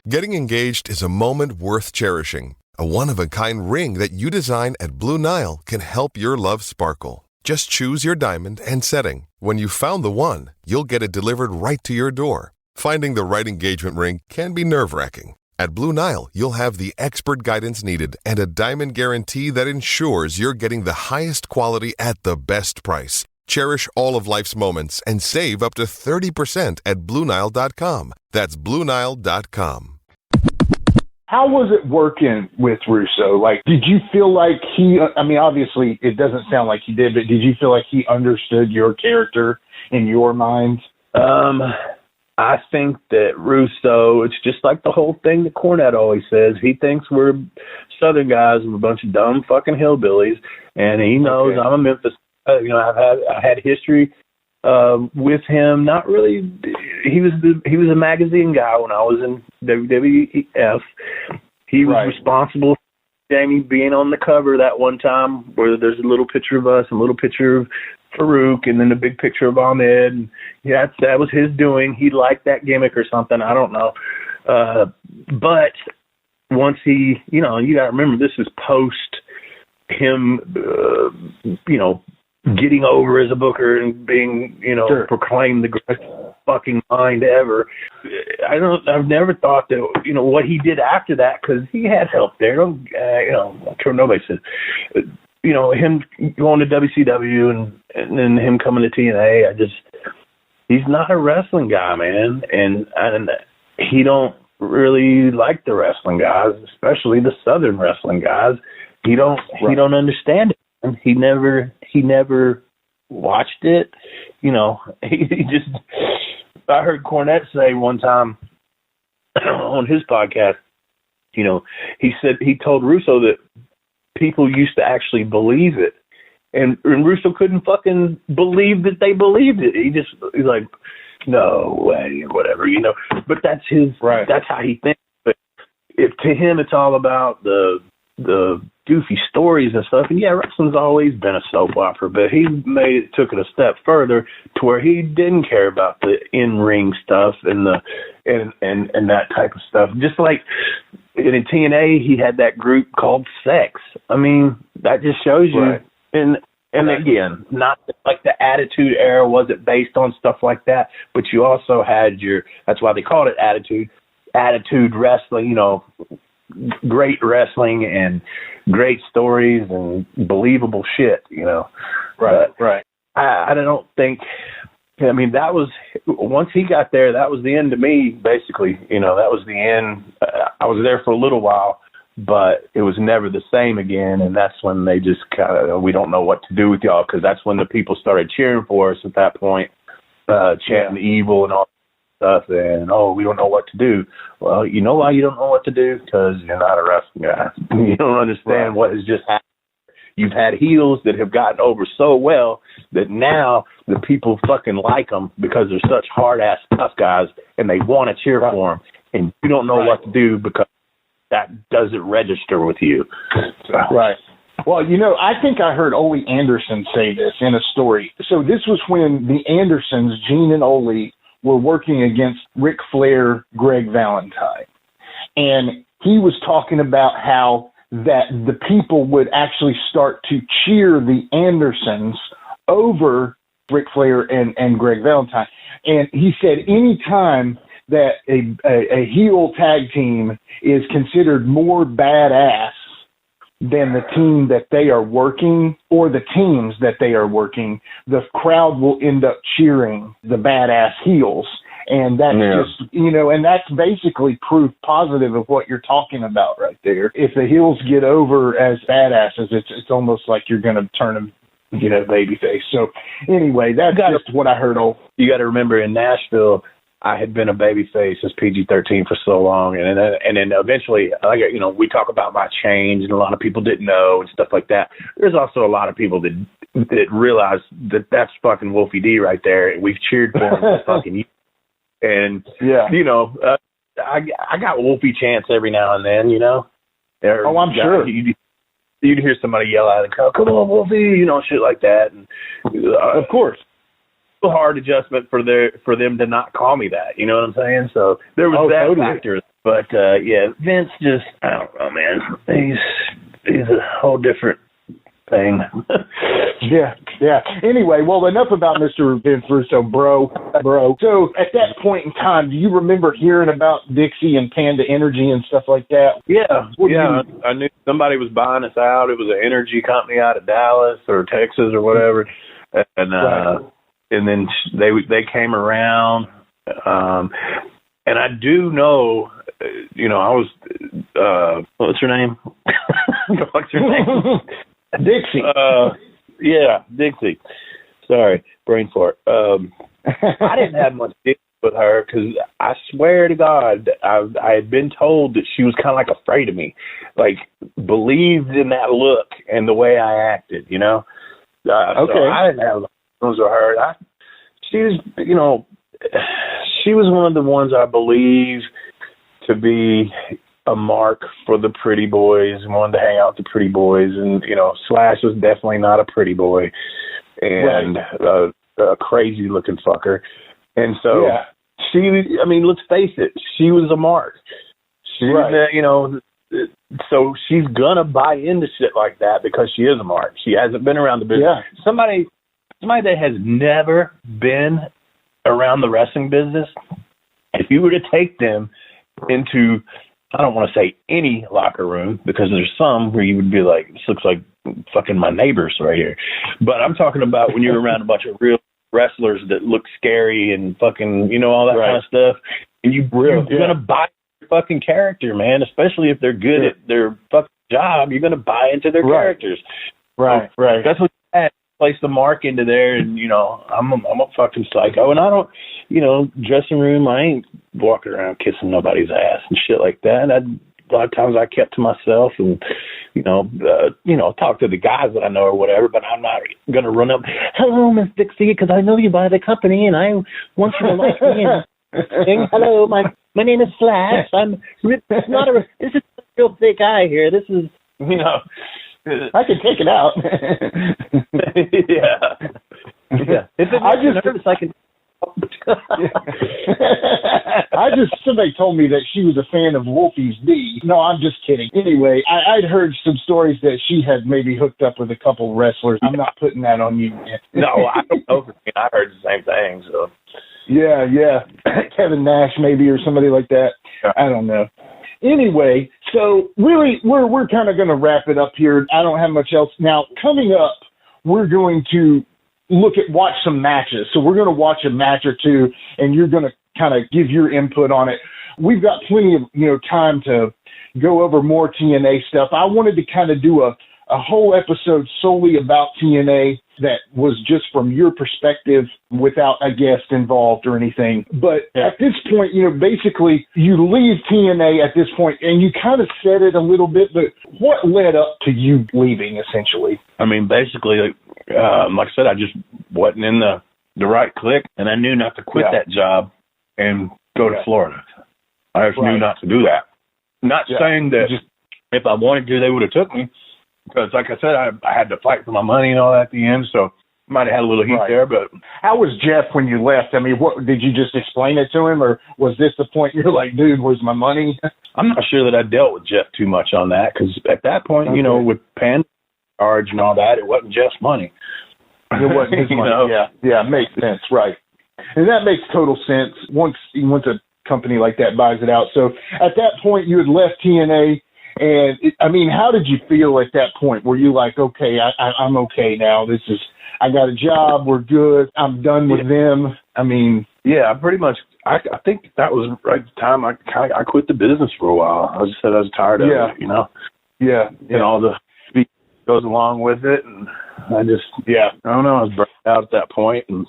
Getting engaged is a moment worth cherishing. A one-of-a-kind ring that you design at Blue Nile can help your love sparkle. Just choose your diamond and setting. When you've found the one, you'll get it delivered right to your door. Finding the right engagement ring can be nerve-wracking. At Blue Nile, you'll have the expert guidance needed and a diamond guarantee that ensures you're getting the highest quality at the best price. Cherish all of life's moments and save up to 30% at BlueNile.com. That's BlueNile.com. How was it working with Russo? Like, did you feel like he, I mean, obviously it doesn't sound like he did, but did you feel like he understood your character in your mind? I think that Russo, it's just like the whole thing that Cornette always says. He thinks we're Southern guys with a bunch of dumb fucking hillbillies, and he knows I'm a Memphis. I had history with him. Not really. He was a magazine guy when I was in WWF. He was responsible for Jamie being on the cover that one time where there's a little picture of us, and a little picture of Farouk, and then a big picture of Ahmed. And that was his doing. He liked that gimmick or something. I don't know. But once he, you got to remember, this is post him, getting over as a booker and being, proclaimed the greatest fucking mind ever. I've never thought that, what he did after that, because he had help there. I'm sure nobody said, him going to WCW and then him coming to TNA. He's not a wrestling guy, man. And he don't really like the wrestling guys, especially the Southern wrestling guys. He don't understand it. And he never watched it. He just, I heard Cornette say one time on his podcast, he said, he told Russo that people used to actually believe it. And Russo couldn't fucking believe that they believed it. He's like, no way, whatever, you know. But that's his, that's how he thinks. But to him, it's all about the goofy stories and stuff. And yeah, wrestling's always been a soap opera, but he took it a step further to where he didn't care about the in-ring stuff and that type of stuff. Just like in TNA, he had that group called Sex. I mean, that just shows you. And again, not like the Attitude Era wasn't based on stuff like that, but you also had that's why they called it Attitude Wrestling, you know, great wrestling and great stories and believable shit, you know. Right. I don't think, I mean, that was, once he got there, that was the end to me, basically. You know, that was the end. I was there for a little while, but it was never the same again, and that's when they just kind of, we don't know what to do with y'all, because that's when the people started cheering for us at that point, chanting evil and all stuff, and we don't know what to do. Well, you know why you don't know what to do? Because you're not a wrestling guy. You don't understand what has just happened. You've had heels that have gotten over so well that now the people fucking like them because they're such hard-ass tough guys, and they want to cheer for them, and you don't know what to do because that doesn't register with you. Right. Well, you know, I think I heard Ole Anderson say this in a story. So this was when the Andersons, Gene and Ole, were working against Ric Flair, Greg Valentine. And he was talking about how that the people would actually start to cheer the Andersons over Ric Flair and Greg Valentine. And he said any time that a heel tag team is considered more badass than the team that they are working or the teams that they are working, the crowd will end up cheering the badass heels. And that's just, you know, and that's basically proof positive of what you're talking about right there. If the heels get over as badasses, it's almost like you're going to turn them, you know, babyface. So anyway, that's just what I heard. You got to remember, in Nashville, I had been a babyface as PG-13 for so long, and then eventually, you know, we talk about my change, and a lot of people didn't know and stuff like that. There's also a lot of people that realize that that's fucking Wolfie D right there, and we've cheered for him for fucking years. And you know, I got Wolfie chants every now and then, you know. I'm sure. You'd hear somebody yell out and go, "Come on, Wolfie," you know, shit like that. And of course. A hard adjustment for them to not call me that, you know what I'm saying? So there was that factor. But Vince just, I don't know, man. He's a whole different thing. Yeah. Anyway, well, enough about Mr. Vince Russo, bro. So at that point in time, do you remember hearing about Dixie and Panda Energy and stuff like that? Yeah. I knew somebody was buying us out. It was an energy company out of Dallas or Texas or whatever, and then they came around, and I do know, you know, I was, what's her name? What's her name? Dixie. Dixie. Sorry, brain fart. I didn't have much deal with her because I swear to God, I had been told that she was kind of like afraid of me, like believed in that look and the way I acted, you know. So I didn't have problems with her. She was, you know, she was one of the ones I believe to be a mark for the pretty boys and wanted to hang out with the pretty boys. And, you know, Slash was definitely not a pretty boy and a crazy looking fucker. And so she, I mean, let's face it, she was a mark. She, you know, so she's going to buy into shit like that because she is a mark. She hasn't been around the business. Yeah. Somebody that has never been around the wrestling business, if you were to take them into, I don't want to say any locker room, because there's some where you would be like, this looks like fucking my neighbors right here. But I'm talking about when you're around a bunch of real wrestlers that look scary and fucking, you know, all that kind of stuff. And you're going to buy their fucking character, man, especially if they're good at their fucking job. You're going to buy into their characters. Right. That's what you had. Place the mark into there, and you know, I'm a fucking psycho, and I don't, you know, dressing room, I ain't walking around kissing nobody's ass and shit like that. A lot of times I kept to myself, and talk to the guys that I know or whatever, but I'm not going to run up, hello, Miss Dixie, because I know you by the company and I want you to like me and sing, hello, my name is Flash. This is a real thick guy here. This is, I can take it out. Yeah. If it makes you nervous, I can. Somebody told me that she was a fan of Wolfie D. No, I'm just kidding. Anyway, I'd heard some stories that she had maybe hooked up with a couple wrestlers. I'm not putting that on you. No, I don't know. I heard the same thing. So. Yeah. Kevin Nash maybe or somebody like that. I don't know. Anyway, so really we're kind of going to wrap it up here. I don't have much else. Now, coming up, we're going to watch some matches. So we're going to watch a match or two, and you're going to kind of give your input on it. We've got plenty of time to go over more TNA stuff. I wanted to kind of do a whole episode solely about TNA that was just from your perspective without a guest involved or anything. But at this point, basically you leave TNA at this point, and you kind of said it a little bit, but what led up to you leaving essentially? I mean, basically, like I said, I just wasn't in the right clique, and I knew not to quit that job and go to Florida. I just knew not to do that. Not saying that if I wanted to, they would have took me. Because, like I said, I had to fight for my money and all that at the end, so might have had a little heat there. But how was Jeff when you left? I mean, what did you just explain it to him, or was this the point you're like, dude, where's my money? I'm not sure that I dealt with Jeff too much on that, because at that point, with Pan charge and all that, it wasn't Jeff's money. It wasn't his money. Yeah, makes sense, right? And that makes total sense once a company like that buys it out. So at that point, you had left TNA. And how did you feel at that point? Were you like, okay, I'm okay now. I got a job. We're good. I'm done with them. Yeah, pretty much. I think that was right the time I quit the business for a while. I was tired of it, Yeah. And all the speak goes along with it. And I just, I don't know. I was burnt out at that point and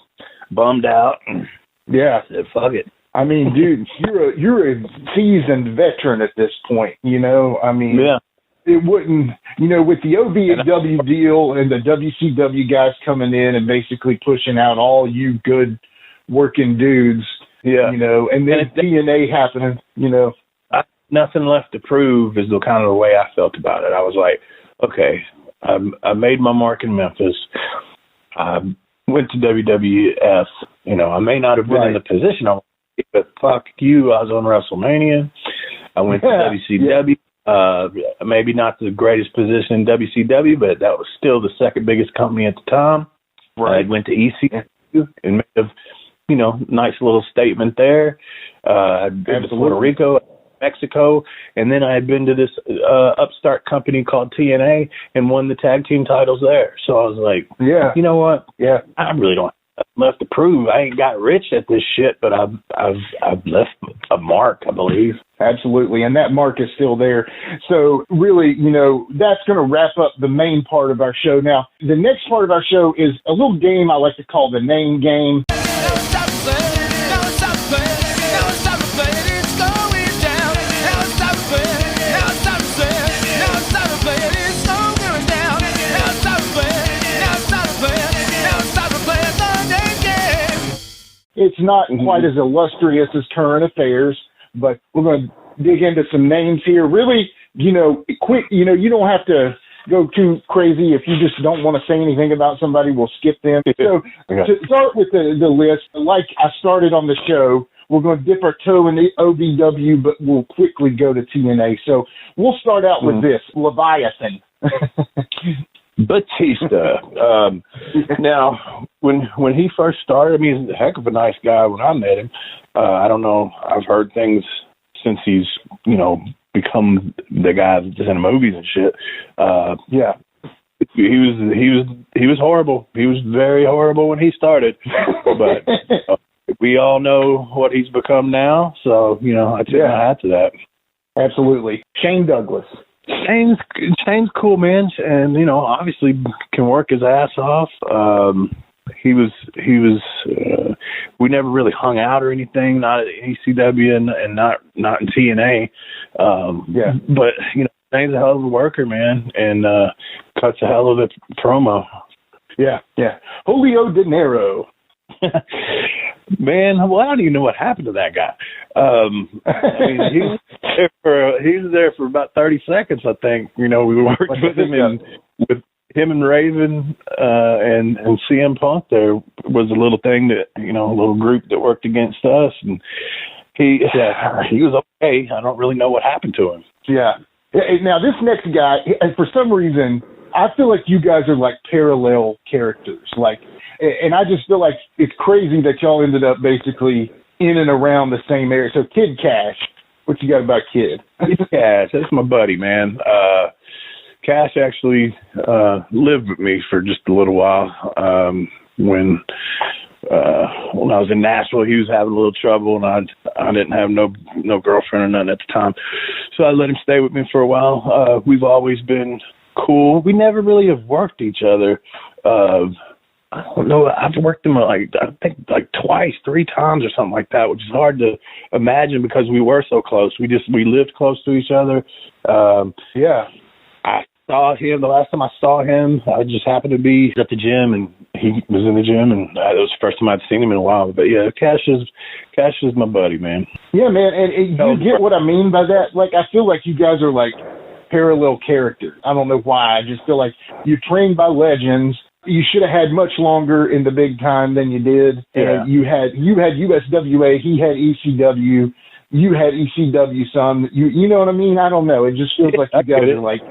bummed out. And I said, fuck it. Dude, you're a seasoned veteran at this point, It wouldn't, with the OVW deal and the WCW guys coming in and basically pushing out all you good working dudes, and then TNA happening, I had nothing left to prove is the kind of the way I felt about it. I was like, okay, I made my mark in Memphis. I went to WWF. I may not have been in the position I wanted, but fuck you, I was on WrestleMania. I went to WCW. Maybe not the greatest position in WCW, but that was still the second biggest company at the time. I went to ECW and made a nice little statement there. I'd been to Puerto Rico, Mexico, and then I had been to this upstart company called TNA and won the tag team titles there. So I was like, you know what? Yeah, I really don't left to prove. I ain't got rich at this shit, but I've left a mark, I believe. Absolutely, and that mark is still there. So really, that's going to wrap up the main part of our show. Now, the next part of our show is a little game I like to call the name game. It's not quite as illustrious as current affairs, but we're going to dig into some names here. Really, quick, you don't have to go too crazy. If you just don't want to say anything about somebody, we'll skip them. So to start with the list, like I started on the show, we're going to dip our toe in the OVW, but we'll quickly go to TNA. So we'll start out with this, Leviathan. Batista. Now, when he first started, he's a heck of a nice guy when I met him. I don't know. I've heard things since he's, become the guy that's in movies and shit. He was horrible. He was very horrible when he started, but we all know what he's become now. So I tip my hat to that. Absolutely. Shane Douglas. Shane's cool, man, and obviously can work his ass off. He was. We never really hung out or anything, not at ECW and not in TNA. But Shane's a hell of a worker, man, and cuts a hell of a promo. Yeah. Julio De Niro. Man, well, I don't even know what happened to that guy. I mean, he was there for about 30 seconds, I think. You know, we worked with him, and with him and Raven and CM Punk. There was a little thing that, you know, a little group that worked against us, and he was okay. I don't really know what happened to him. Yeah. Now this next guy, for some reason, I feel like you guys are like parallel characters, like. And I just feel like it's crazy that y'all ended up basically in and around the same area. So Kid Cash, what you got about Kid? Kid Cash, that's my buddy, man. Cash actually lived with me for just a little while. When I was in Nashville, he was having a little trouble, and I didn't have no girlfriend or nothing at the time. So I let him stay with me for a while. We've always been cool. We never really have worked each other. I don't know. I've worked him I think twice, 3 times or something like that, which is hard to imagine because we were so close. We lived close to each other. I saw him the last time I saw him. I just happened to be at the gym, and he was in the gym, and it was the first time I'd seen him in a while. But yeah, Cash is my buddy, man. Yeah, man, and you get what I mean by that. Like, I feel like you guys are like parallel characters. I don't know why. I just feel like you're trained by legends. You should have had much longer in the big time than you did. Yeah. And you had USWA, he had ECW, you had ECW some. You know what I mean? I don't know. It just feels like you guys are like.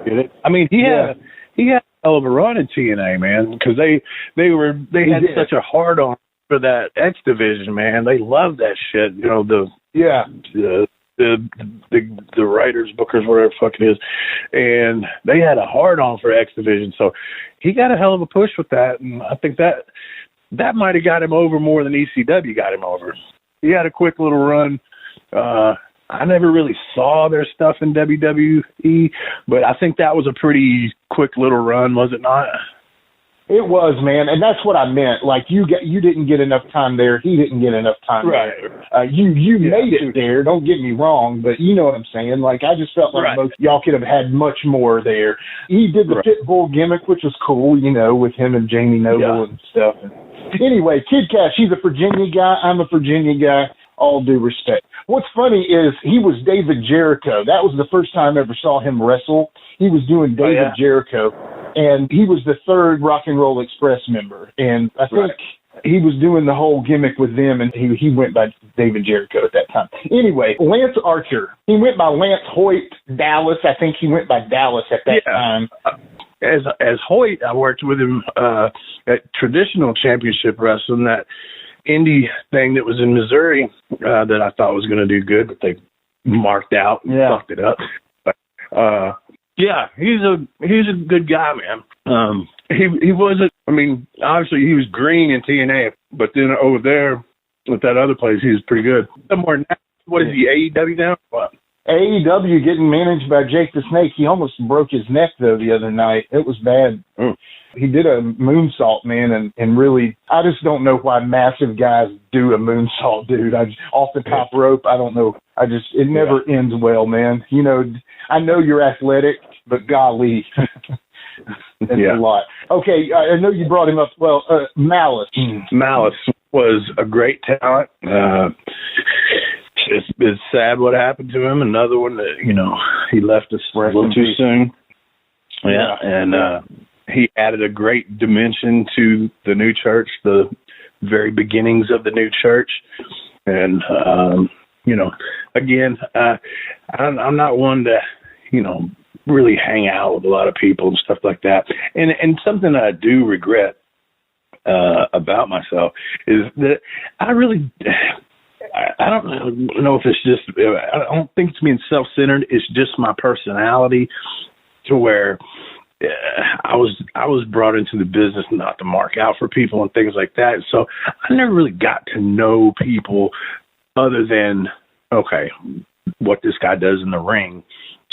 I mean, he had a hell of a run in TNA, man, because they had such a hard on for that X division, man. They loved that shit. You know the writers, bookers, whatever the fuck it is, and they had a hard on for X Division, so he got a hell of a push with that, and I think that might have got him over more than ECW got him over. He had a quick little run. I never really saw their stuff in WWE, but I think that was a pretty quick little run, was it not? It was, man, and that's what I meant. Like, you didn't get enough time there. He didn't get enough time there. You made it there. Don't get me wrong, but you know what I'm saying. Like, I just felt like both y'all could have had much more there. He did the Pitbull gimmick, which was cool, you know, with him and Jamie Noble and stuff. Anyway, Kid Cash, he's a Virginia guy. I'm a Virginia guy. All due respect. What's funny is he was David Jericho. That was the first time I ever saw him wrestle. He was doing David Jericho. And he was the 3rd Rock and Roll Express member. And I think he was doing the whole gimmick with them, and he went by David Jericho at that time. Anyway, Lance Archer. He went by Lance Hoyt Dallas. I think he went by Dallas at that time. As Hoyt, I worked with him at Traditional Championship Wrestling, that indie thing that was in Missouri that I thought was going to do good, but they marked out and fucked it up. But, yeah, he's a good guy, man. He wasn't. I mean, obviously he was green in TNA, but then over there at that other place, he was pretty good. Somewhere now, what is he? AEW now? What? AEW getting managed by Jake the Snake. He almost broke his neck though the other night. It was bad. He did a moonsault, man, and really, I just don't know why massive guys do a moonsault, dude. Off the top rope, I don't know. It never ends well, man. You know, I know you're athletic, but golly, that's a lot. Okay, I know you brought him up. Well, Malice. Malice was a great talent. It's sad what happened to him. Another one that, you know, he left us a little too soon. Yeah, and he added a great dimension to the new church, the very beginnings of the new church. And, you know, again, I'm not one to, you know, really hang out with a lot of people and stuff like that. And something that I do regret about myself is that I don't know if it's just, I don't think it's being self-centered. It's just my personality, to where I was brought into the business not to mark out for people and things like that. So I never really got to know people other than, okay, what this guy does in the ring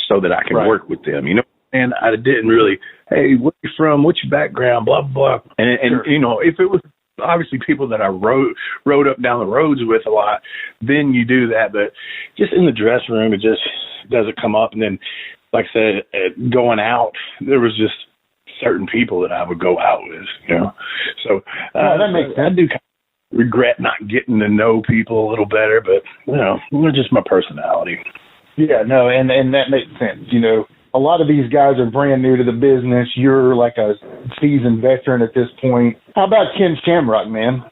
so that I can work with them, you know? And I didn't really, hey, where you from? What's your background? Blah, blah, blah. And you know, if it was obviously people that I rode up down the roads with a lot, then you do that. But just in the dressing room, it just doesn't come up. And then like I said, going out, there was just certain people that I would go out with, you know. So that makes sense. I do kind of regret not getting to know people a little better, but, you know, it's just my personality. Yeah, no, and that makes sense. You know, a lot of these guys are brand new to the business. You're like a seasoned veteran at this point. How about Ken Shamrock, man?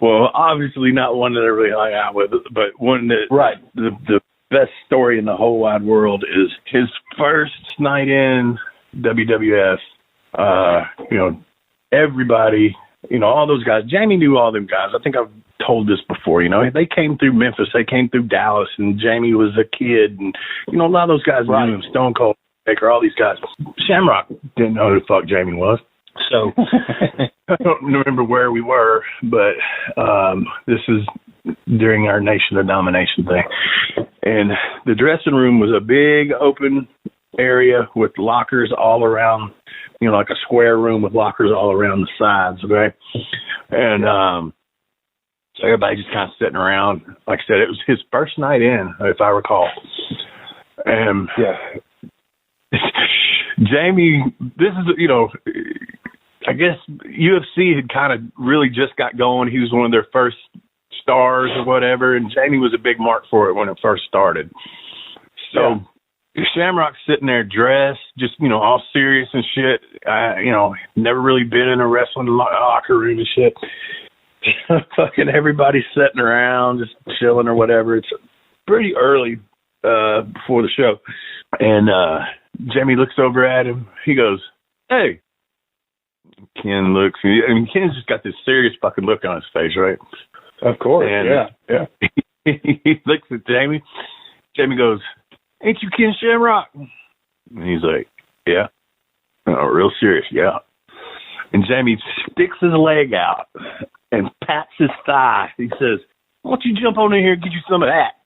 Well, obviously not one that I really hung out with, but one that the best story in the whole wide world is his first night in WWF. You know, everybody, you know, all those guys. Jamie knew all them guys. I think I've told this before. You know, they came through Memphis, they came through Dallas, and Jamie was a kid, and you know, a lot of those guys knew him. Stone Cold, Baker, all these guys. Shamrock didn't know who the fuck Jamie was. So I don't remember where we were, but this is during our Nation of Domination thing. And the dressing room was a big open area with lockers all around, you know, like a square room with lockers all around the sides, okay? And so everybody just kind of sitting around. Like I said, it was his first night in, if I recall. And Jamie, this is, you know, I guess UFC had kind of really just got going. He was one of their first stars or whatever, and Jamie was a big mark for it when it first started. So Shamrock's sitting there dressed, just, you know, all serious and shit. You know, never really been in a wrestling locker room and shit. Fucking everybody's sitting around, just chilling or whatever. It's pretty early before the show. And Jamie looks over at him. He goes, "Hey." Ken looks, and Ken's just got this serious fucking look on his face, right? Of course, and, he looks at Jamie. Jamie goes, "Ain't you Ken Shamrock?" And he's like, "Yeah." Oh, real serious, yeah. And Jamie sticks his leg out and pats his thigh. He says, "Why don't you jump on in here and get you some of that?"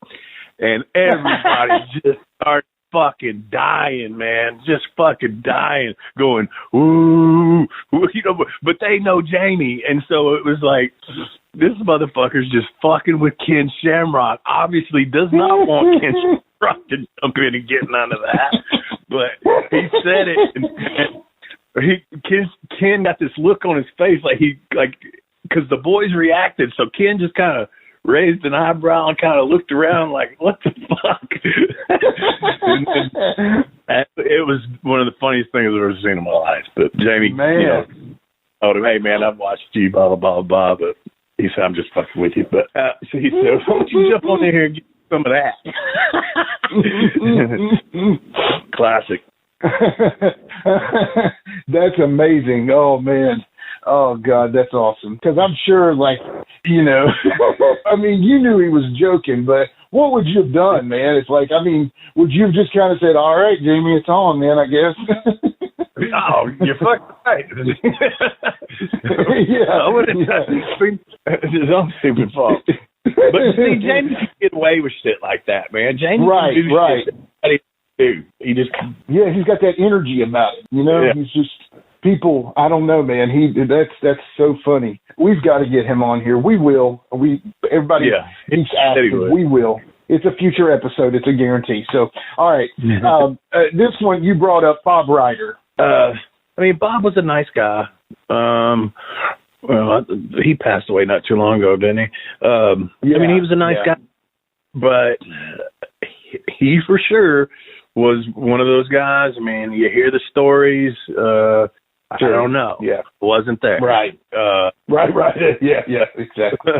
And everybody just starts fucking dying, man. Just fucking dying, going, "Ooh," you know, but they know Jamie. And so it was like, this motherfucker's just fucking with Ken Shamrock. Obviously does not want Ken Shamrock to jump in and get none of that. But he said it, and Ken got this look on his face because the boys reacted. So Ken just kind of raised an eyebrow and kind of looked around like, what the fuck? and it was one of the funniest things I've ever seen in my life. But Jamie, man, you know, told him, "Hey, man, I've watched you, blah, blah, blah, blah." But he said, "I'm just fucking with you." But so he said, "Why don't you jump on in here and get some of that?" Classic. That's amazing. Oh, man. Oh, God, that's awesome. Because I'm sure, like, you know, I mean, you knew he was joking, but what would you have done, man? It's like, I mean, would you have just kind of said, "All right, Jamie, it's on, man, I guess"? Oh, you're fucking right. I wouldn't it's his own stupid fault. But see, Jamie can get away with shit like that, man. Jamie can do shit that he just... Yeah, he's got that energy about it, you know? Yeah. He's just... People, I don't know, man. That's so funny. We've got to get him on here. We will. Everybody keeps asking. We will. It's a future episode. It's a guarantee. So, all right. This one you brought up, Bob Ryder. I mean, Bob was a nice guy. Well, he passed away not too long ago, didn't he? I mean, he was a nice guy, but he for sure was one of those guys. I mean, you hear the stories. I don't know. Yeah. Wasn't there. Right. Right. Yeah, exactly.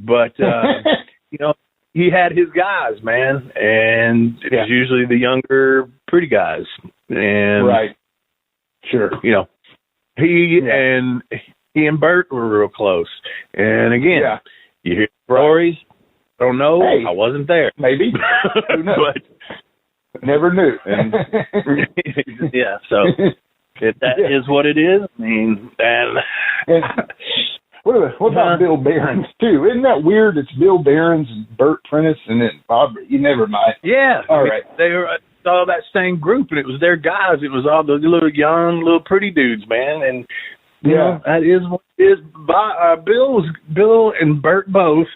But, you know, he had his guys, man. And it was usually the younger, pretty guys. And, Sure. You know, he and Byrd were real close. And again, you hear stories. I don't know. Hey, I wasn't there. Maybe. Who knows? But never knew. And, so... that is what it is. I mean, and what about Bill Behrens too? Isn't that weird? It's Bill Behrens and Burt Prentice and then Bob. You never mind. Yeah. All right. They were all that same group, and it was their guys. It was all the little young, little pretty dudes, man. And you know, that is what it is. Bill and Burt both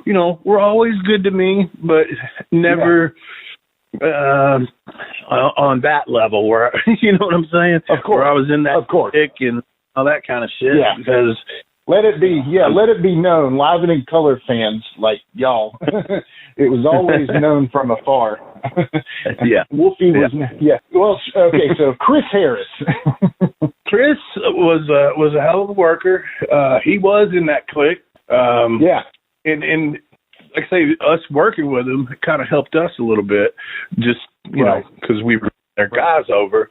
were always good to me, but never on that level where, you know what I'm saying? Of course. Where I was in that pick and all that kind of shit. Yeah. Because let it be known, Live and in Color fans like y'all, it was always known from afar. Yeah. Wolfie was, Well, okay, so Chris Harris. Chris was a hell of a worker. He was in that clique. And like I say, us working with him kind of helped us a little bit, just, you know, because we were their guys over.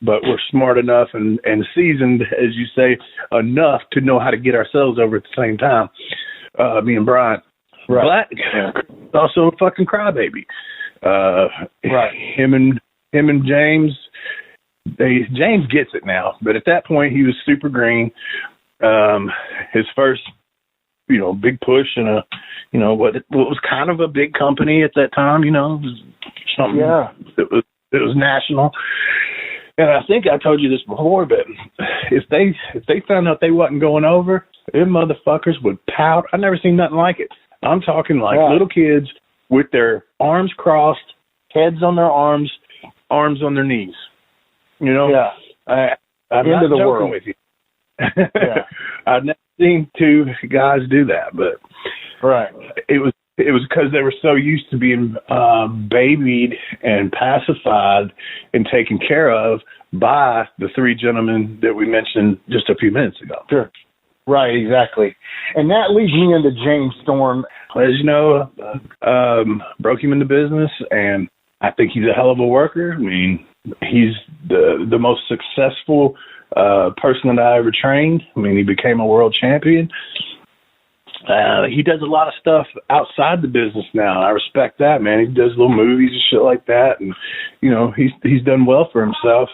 But we're smart enough and seasoned, as you say, enough to know how to get ourselves over at the same time. Me and Brian. Right. But also a fucking crybaby. Him and James. James gets it now, but at that point he was super green. His first, big push in a, what was kind of a big company at that time. It was something. Yeah. It was national. And I think I told you this before, but if they found out they wasn't going over, them motherfuckers would pout. I never seen nothing like it. I'm talking like little kids with their arms crossed, heads on their arms on their knees. I'm not joking world. With you. I've never seen two guys do that, but it was because they were so used to being babied and pacified and taken care of by the three gentlemen that we mentioned just a few minutes ago. Sure. Right, exactly. And that leads me into James Storm. As you know, broke him into business, and I think he's a hell of a worker. I mean, he's the most successful person that I ever trained. I mean, he became a world champion. He does a lot of stuff outside the business now. I respect that, man. He does little movies and shit like that, and he's done well for himself.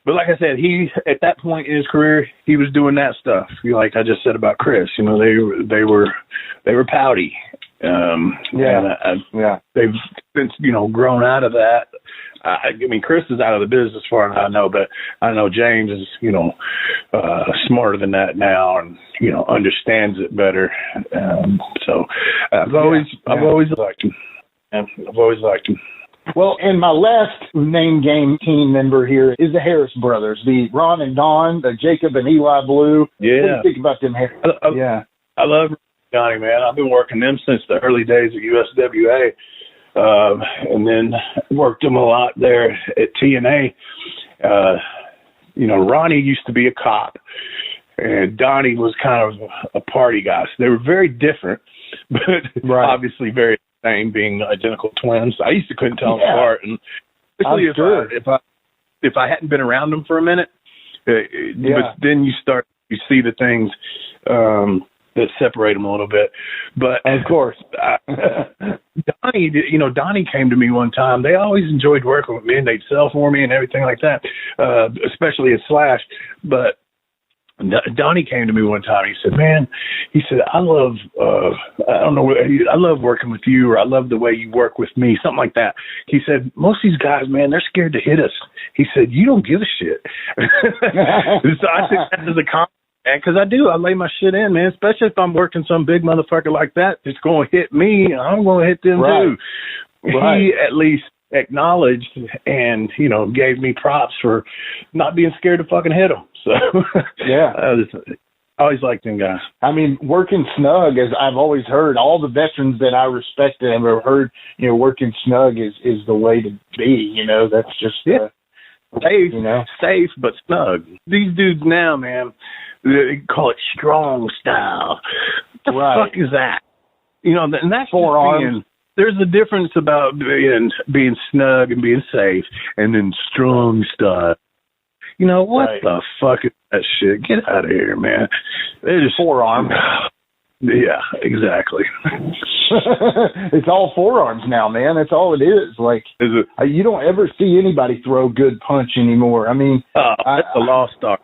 But like I said, he at that point in his career, he was doing that stuff. Like I just said about Chris, they were pouty. They've since grown out of that. I mean, Chris is out of the business as far as I know, but I know James is, smarter than that now and, understands it better. So I've always liked him. I've always liked him. Well, and my last name game team member here is the Harris brothers, the Ron and Don, the Jacob and Eli Blue. Yeah. What do you think about them, Harris? I love Johnny, man. I've been working them since the early days of USWA. And then worked them a lot there at TNA. Ronnie used to be a cop, and Donnie was kind of a party guy. So they were very different, but obviously very the same, being identical twins. I used to couldn't tell them apart, and especially if I hadn't been around them for a minute. But then you see the things that separate them a little bit. But of course, Donnie came to me one time. They always enjoyed working with me, and they'd sell for me and everything like that, especially at Slash. But Donnie came to me one time. He said, "Man," he said, "I love working with you, or I love the way you work with me," something like that. He said, "Most of these guys, man, they're scared to hit us." He said, "You don't give a shit." So I think that is a compliment. Because I lay my shit in, man, especially if I'm working some big motherfucker like that that's going to hit me, I'm going to hit them too. He at least acknowledged and, gave me props for not being scared to fucking hit them. So, I always liked them guys. I mean, working snug, as I've always heard, all the veterans that I respect and have heard, working snug is the way to be, that's just safe, safe but snug. These dudes now, man, they call it strong style. What the fuck is that? And that's forearms. There's a difference about being snug and being safe, and then strong style. What the fuck is that shit? Get out of here, man. They're just forearm. Yeah, exactly. It's all forearms now, man. That's all it is. Like, you don't ever see anybody throw good punch anymore. I mean, that's a lost art.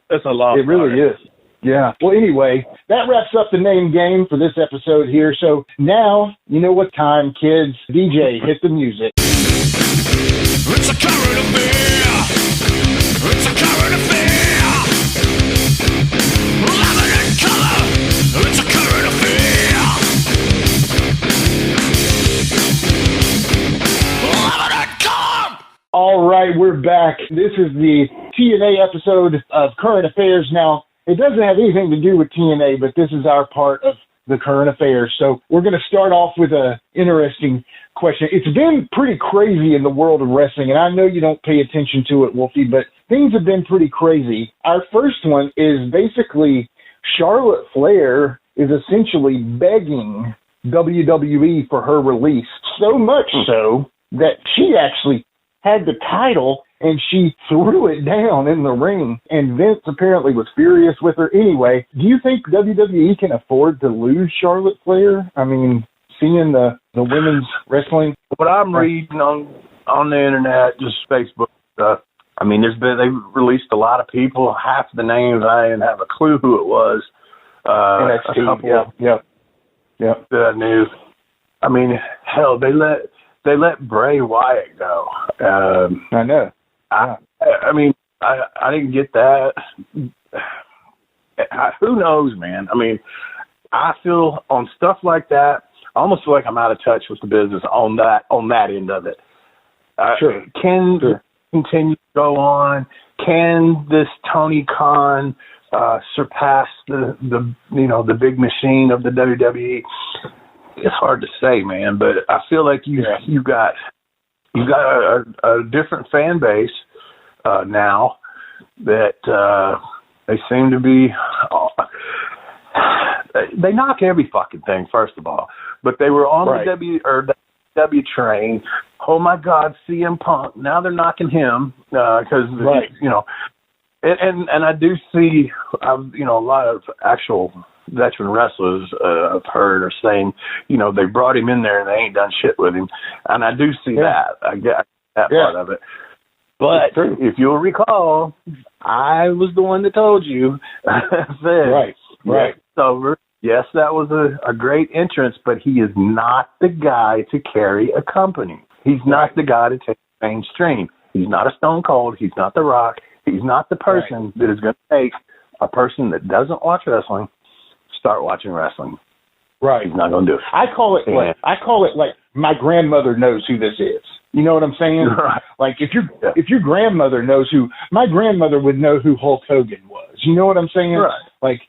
That's a lost art. It really is. Yeah. Well, anyway, that wraps up the name game for this episode here. So now, you know what time, kids. DJ, hit the music. It's a current affair. It's a current affair. Love it in color. right, we're back. This is the TNA episode of Current Affairs. Now, it doesn't have anything to do with TNA, but this is our part of the current affairs. So we're going to start off with an interesting question. It's been pretty crazy in the world of wrestling, and I know you don't pay attention to it, Wolfie, but things have been pretty crazy. Our first one is basically Charlotte Flair is essentially begging WWE for her release, so much so that she actually had the title and she threw it down in the ring, and Vince apparently was furious with her. Anyway, do you think WWE can afford to lose Charlotte Flair? I mean, seeing the women's wrestling? What I'm reading on the internet, just Facebook stuff, I mean, they've released a lot of people. Half the names, I didn't have a clue who it was. NXT, a couple that I knew. I mean, hell, they let Bray Wyatt go. I know. I mean, I didn't get that. Who knows, man? I mean, I feel on stuff like that, I almost feel like I'm out of touch with the business on that end of it. Sure. Can continue to go on? Can this Tony Khan surpass the big machine of the WWE? It's hard to say, man, but I feel like you got a different fan base now that they seem to be. They knock every fucking thing, first of all, but they were on the W train. Oh my God, CM Punk! Now they're knocking him because and I do see a lot of actual veteran wrestlers I've heard are saying, they brought him in there and they ain't done shit with him. And I do see that. I get that part of it. But if you'll recall, I was the one that told you. Right. So, yes, that was a great entrance, but he is not the guy to carry a company. He's not the guy to take the mainstream. He's not a Stone Cold. He's not The Rock. He's not the person that is going to make a person that doesn't watch wrestling start watching wrestling. Right. He's not going to do it. I call it like my grandmother knows who this is. You know what I'm saying? Right. Like if your grandmother knows who, my grandmother would know who Hulk Hogan was. You know what I'm saying? Right.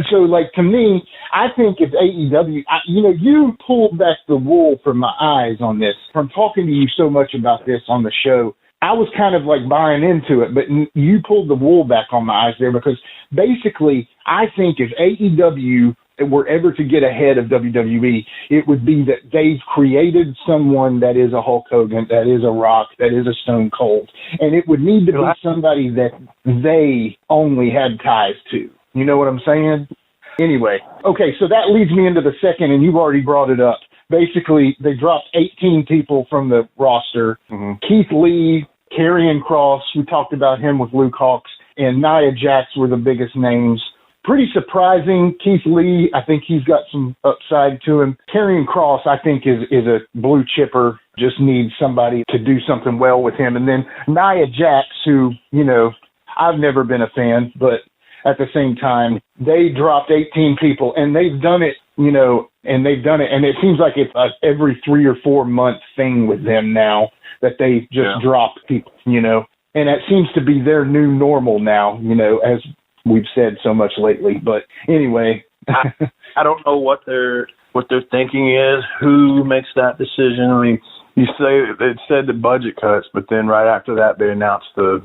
So like to me, I think if AEW, you pulled back the wool from my eyes on this from talking to you so much about this on the show. I was kind of like buying into it, but you pulled the wool back on my eyes there because basically I think if AEW were ever to get ahead of WWE, it would be that they've created someone that is a Hulk Hogan, that is a Rock, that is a Stone Cold. And it would need to be somebody that they only had ties to. You know what I'm saying? Anyway, okay, so that leads me into the second, and you've already brought it up. Basically, they dropped 18 people from the roster. Mm-hmm. Keith Lee, Karrion Kross, we talked about him with Luke Hawx, and Nia Jax were the biggest names. Pretty surprising. Keith Lee, I think he's got some upside to him. Karrion Kross, I think, is a blue chipper, just needs somebody to do something well with him. And then Nia Jax, who, I've never been a fan, but at the same time, they dropped 18 people, and they've done it, and it seems like it's every 3 or 4 month thing with them now that they just drop people, and that seems to be their new normal now, as we've said so much lately. But anyway, I don't know what their thinking is, who makes that decision. I mean, you say it said the budget cuts, but then right after that they announced the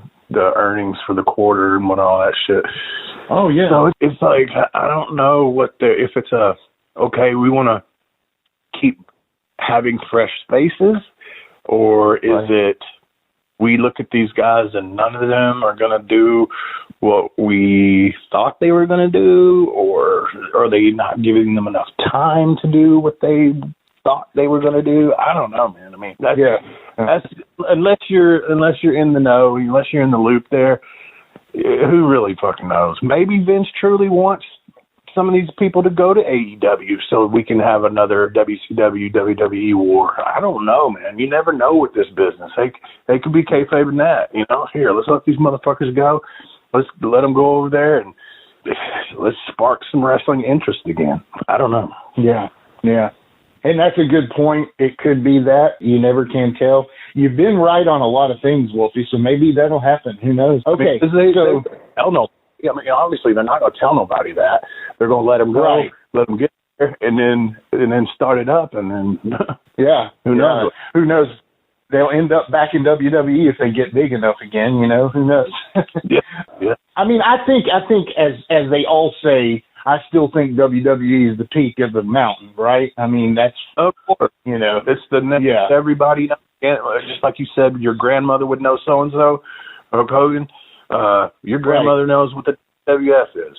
earnings for the quarter and all that shit. Oh yeah. So it's like I don't know if it's we want to keep having fresh spaces, or is it we look at these guys and none of them are going to do what we thought they were going to do, or are they not giving them enough time to do what they thought they were going to do? I don't know, man. I mean, that's unless you're in the know, unless you're in the loop there, who really fucking knows? Maybe Vince truly wants some of these people to go to AEW so we can have another WCW, WWE war. I don't know, man. You never know with this business. They could be kayfabing that, Here, let's let these motherfuckers go. Let's let them go over there and let's spark some wrestling interest again. I don't know. Yeah. And that's a good point. It could be that. You never can tell. You've been right on a lot of things, Wolfie, so maybe that'll happen. Who knows? Okay, they tell no. I mean, obviously, they're not going to tell nobody that. They're going to let them go, let them get there, and then start it up, and then who knows? Who knows? They'll end up back in WWE if they get big enough again. You know, who knows? yeah. I mean, I think as they all say, I still think WWE is the peak of the mountain, right? I mean, that's of course. You know, it's the next everybody. Just like you said, your grandmother would know so and so, Hulk Hogan. Your grandmother knows what the WWF is.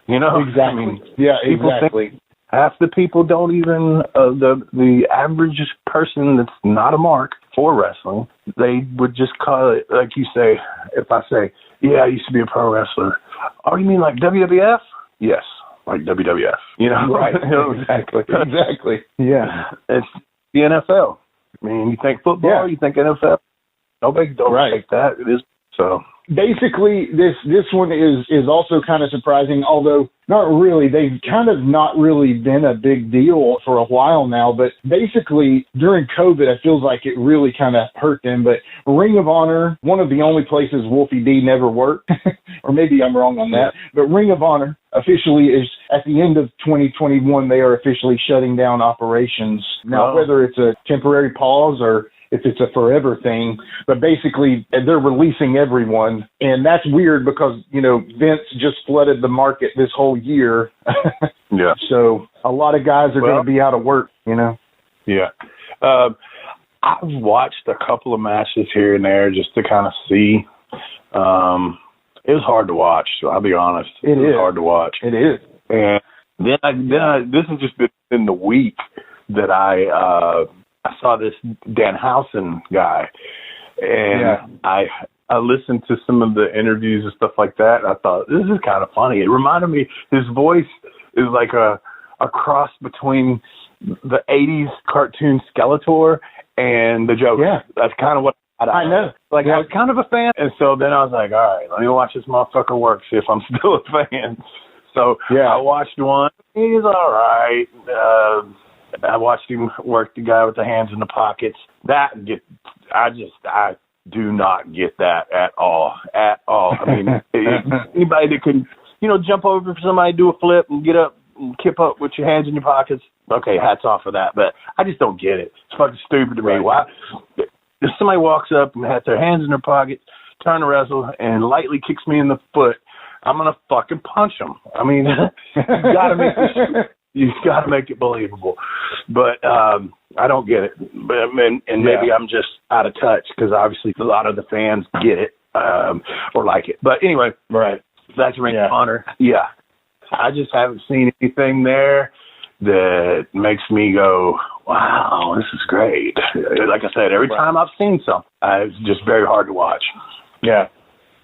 You know, exactly. I mean, exactly. Think half the people don't even the average person that's not a mark for wrestling, they would just call it, like you say. If I say, I used to be a pro wrestler. Oh, you mean like WWF? Yes, like WWF. You know, right? Exactly. Yeah, it's the NFL. I mean, you think football, you think NFL. Nobody don't take that. It is so. Basically, this one is also kind of surprising, although not really. They've kind of not really been a big deal for a while now, but basically during COVID, it feels like it really kind of hurt them. But Ring of Honor, one of the only places Wolfie D never worked, or maybe I'm wrong on that, but Ring of Honor officially is, at the end of 2021, they are officially shutting down operations. Now, whether it's a temporary pause or if it's a forever thing, but basically they're releasing everyone. And that's weird because, you know, Vince just flooded the market this whole year. Yeah. So a lot of guys are going to be out of work, you know? Yeah. I've watched a couple of matches here and there just to kind of see. It was hard to watch, so I'll be honest. It was hard to watch. It is. And then this has just been in the week that I saw this Danhausen guy, and I listened to some of the interviews and stuff like that, and I thought, this is kind of funny. It reminded me, his voice is like a cross between the 80s cartoon Skeletor and the Joker. Yeah. That's kind of what I know. Like, I was kind of a fan, and so then I was like, all right, let me watch this motherfucker work, see if I'm still a fan. So I watched one. He's all right. I watched him work the guy with the hands in the pockets. I do not get that at all. I mean, anybody that can, jump over for somebody, do a flip and get up and kip up with your hands in your pockets, okay, hats off for that. But I just don't get it. It's fucking stupid to me. Why? If somebody walks up and has their hands in their pockets, trying to wrestle, and lightly kicks me in the foot, I'm going to fucking punch them. I mean, you've got to make it believable. But I don't get it. And maybe I'm just out of touch because obviously a lot of the fans get it or like it. But anyway, back to Ring of Honor. Yeah. I just haven't seen anything there that makes me go, wow, this is great. Like I said, every time I've seen something, it's just very hard to watch. Yeah.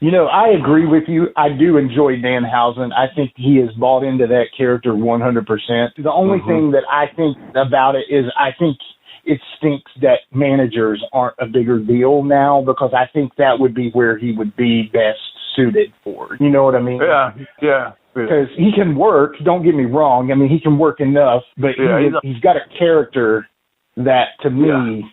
I agree with you. I do enjoy Danhausen. I think he has bought into that character 100%. The only thing that I think about it is I think it stinks that managers aren't a bigger deal now, because I think that would be where he would be best suited for. You know what I mean? Yeah. Because he can work, don't get me wrong. I mean, he can work enough, but he's got a character that, to me,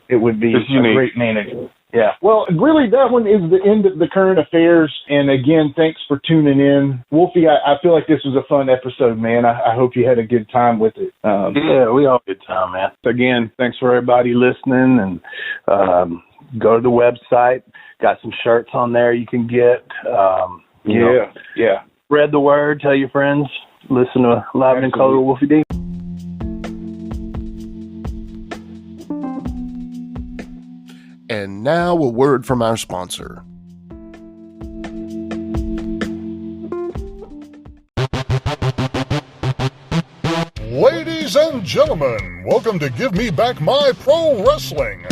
it would be a great manager. Yeah. Well, really, that one is the end of the current affairs. And again, thanks for tuning in. Wolfie, I feel like this was a fun episode, man. I hope you had a good time with it. Yeah, we all had a good time, man. Again, thanks for everybody listening. And go to the website. Got some shirts on there you can get. Spread the word. Tell your friends. Listen to Live and in Color with Wolfie D. And now a word from our sponsor. Ladies and gentlemen, welcome to Give Me Back My Pro Wrestling,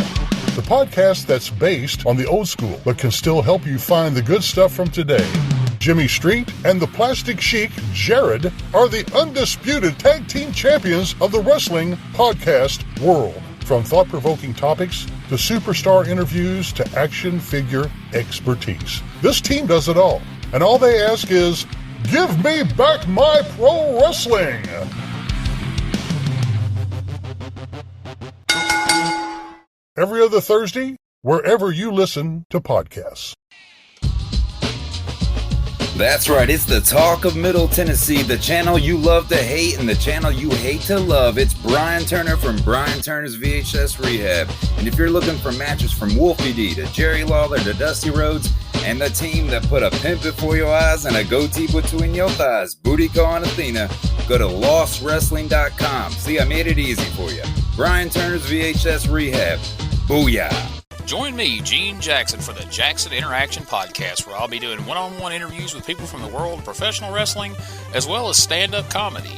the podcast that's based on the old school but can still help you find the good stuff from today. Jimmy Street and the Plastic Sheik, Jared, are the undisputed tag team champions of the wrestling podcast world. From thought-provoking topics to superstar interviews to action figure expertise. This team does it all. And all they ask is, give me back my pro wrestling. every other Thursday, wherever you listen to podcasts. That's right, it's the Talk of Middle Tennessee, the channel you love to hate and the channel you hate to love. It's Brian Turner from Brian Turner's VHS Rehab. And if you're looking for matches from Wolfie D to Jerry Lawler to Dusty Rhodes and the team that put a pimp before your eyes and a goatee between your thighs, Booty Call and Athena, go to lostwrestling.com. See, I made it easy for you. Brian Turner's VHS Rehab. Booyah. Join me, Gene Jackson, for the Jackson Interaction Podcast, where I'll be doing one-on-one interviews with people from the world of professional wrestling, as well as stand-up comedy.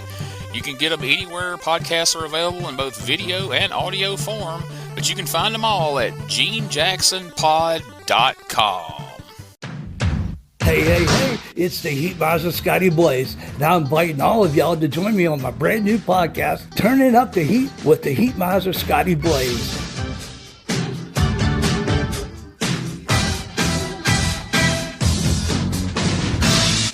You can get them anywhere podcasts are available in both video and audio form, but you can find them all at GeneJacksonPod.com. Hey, it's the Heat Miser Scotty Blaze. Now I'm inviting all of y'all to join me on my brand new podcast, Turning Up the Heat with the Heat Miser Scotty Blaze.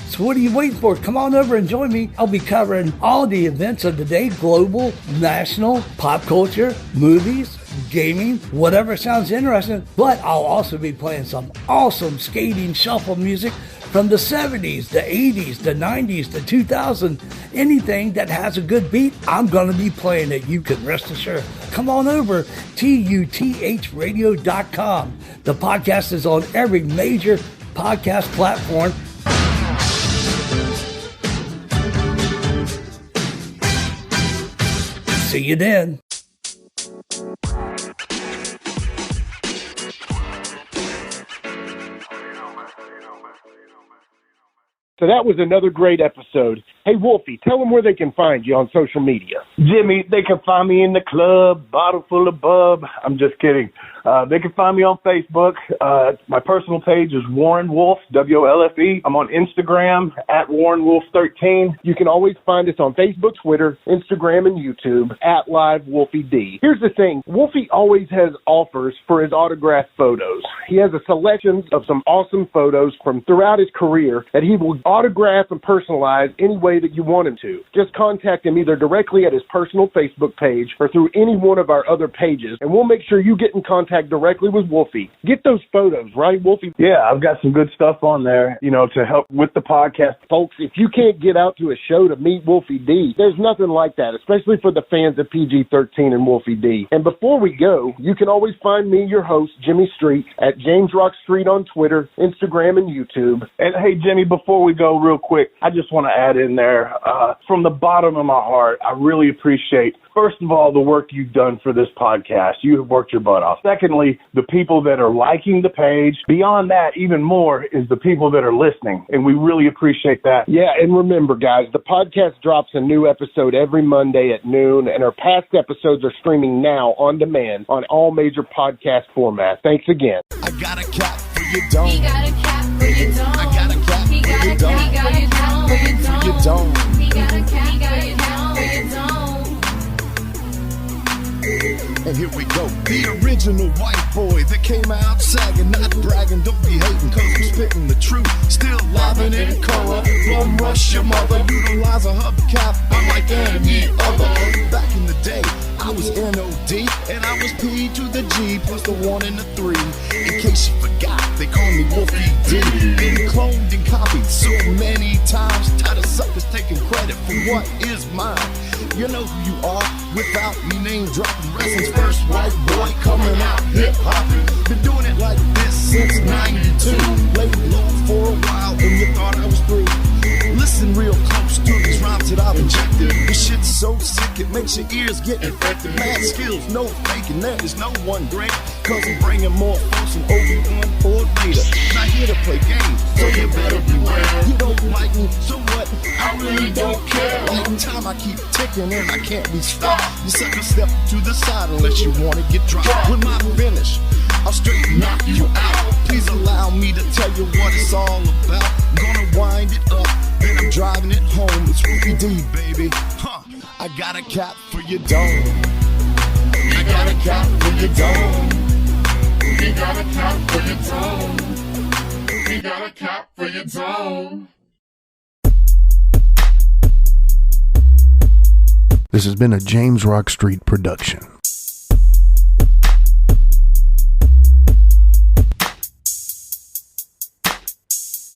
So what are you waiting for? Come on over and join me. I'll be covering all the events of the day, global, national, pop culture, movies, gaming, whatever sounds interesting. But I'll also be playing some awesome skating shuffle music from the 70s, the 80s, the 90s, the 2000s. Anything that has a good beat, I'm going to be playing it. You can rest assured. Come on over, TUTHradio.com. The podcast is on every major podcast platform. See you then. So that was another great episode. Hey, Wolfie, tell them where they can find you on social media. Jimmy, they can find me in the club, bottle full of bub. I'm just kidding. They can find me on Facebook. My personal page is Warren Wolf, WOLFE. I'm on Instagram at WarrenWolf13. You can always find us on Facebook, Twitter, Instagram, and YouTube at Live Wolfie D. Here's the thing. Wolfie always has offers for his autographed photos. He has a selection of some awesome photos from throughout his career that he will autograph and personalize any way that you want him to. Just contact him either directly at his personal Facebook page or through any one of our other pages, and we'll make sure you get in contact directly with Wolfie. Get those photos, right, Wolfie? Yeah, I've got some good stuff on there, to help with the podcast. Folks, if you can't get out to a show to meet Wolfie D, there's nothing like that, especially for the fans of PG-13 and Wolfie D. And before we go, you can always find me, your host, Jimmy Street, at James Rock Street on Twitter, Instagram, and YouTube. And hey, Jimmy, before we go real quick, I just want to add in there, from the bottom of my heart, I really appreciate, first of all, the work you've done for this podcast. You have worked your butt off. Secondly, the people that are liking the page. Beyond that, even more, is the people that are listening, and we really appreciate that. Yeah, and remember, guys, the podcast drops a new episode every Monday at noon, and our past episodes are streaming now on demand on all major podcast formats. Thanks again. I got a cap for your dome. He got a cap for your dome. I got a cap for your dome. He got a cap for your dome. He got a cap for your dome. And here we go. The original white boy that came out sagging, not bragging, don't be hating, cause I'm spitting the truth. Still livin' in color. Bum rush your mother, utilize a hubcap unlike any other. Back in the day, I was NOD, and I was P to the G plus the 1 and the 3. In case you forgot, they call me Wolfie D. Been cloned and copied so many times, tired of suckers taking credit for what is mine. You know who you are without me name dropping. Wrestling's first white boy coming out hip hopping. Been doing it like this since '92. Laid low for a while when you thought I was through. Listen real close to these rhymes that I've injected. This shit's so sick it makes your ears get infected. Mad skills, no faking, there is no one great. Cause I'm bringing more folks than Obi-Wan or Vader. Not here to play games, so you better beware. You don't like me, so what? I really don't care. Like time I keep ticking and I can't be stopped. You sucker step to the side unless you wanna get dropped. With my finish, I'll straight knock you out. Please allow me to tell you what it's all about. I'm gonna wind it up, then I'm driving it home. It's Wolfie D, baby. I got a cap for your dome. I got a cap for your dome. We got a cap for your dome. We got a cap for your dome. This has been a James Rock Street production.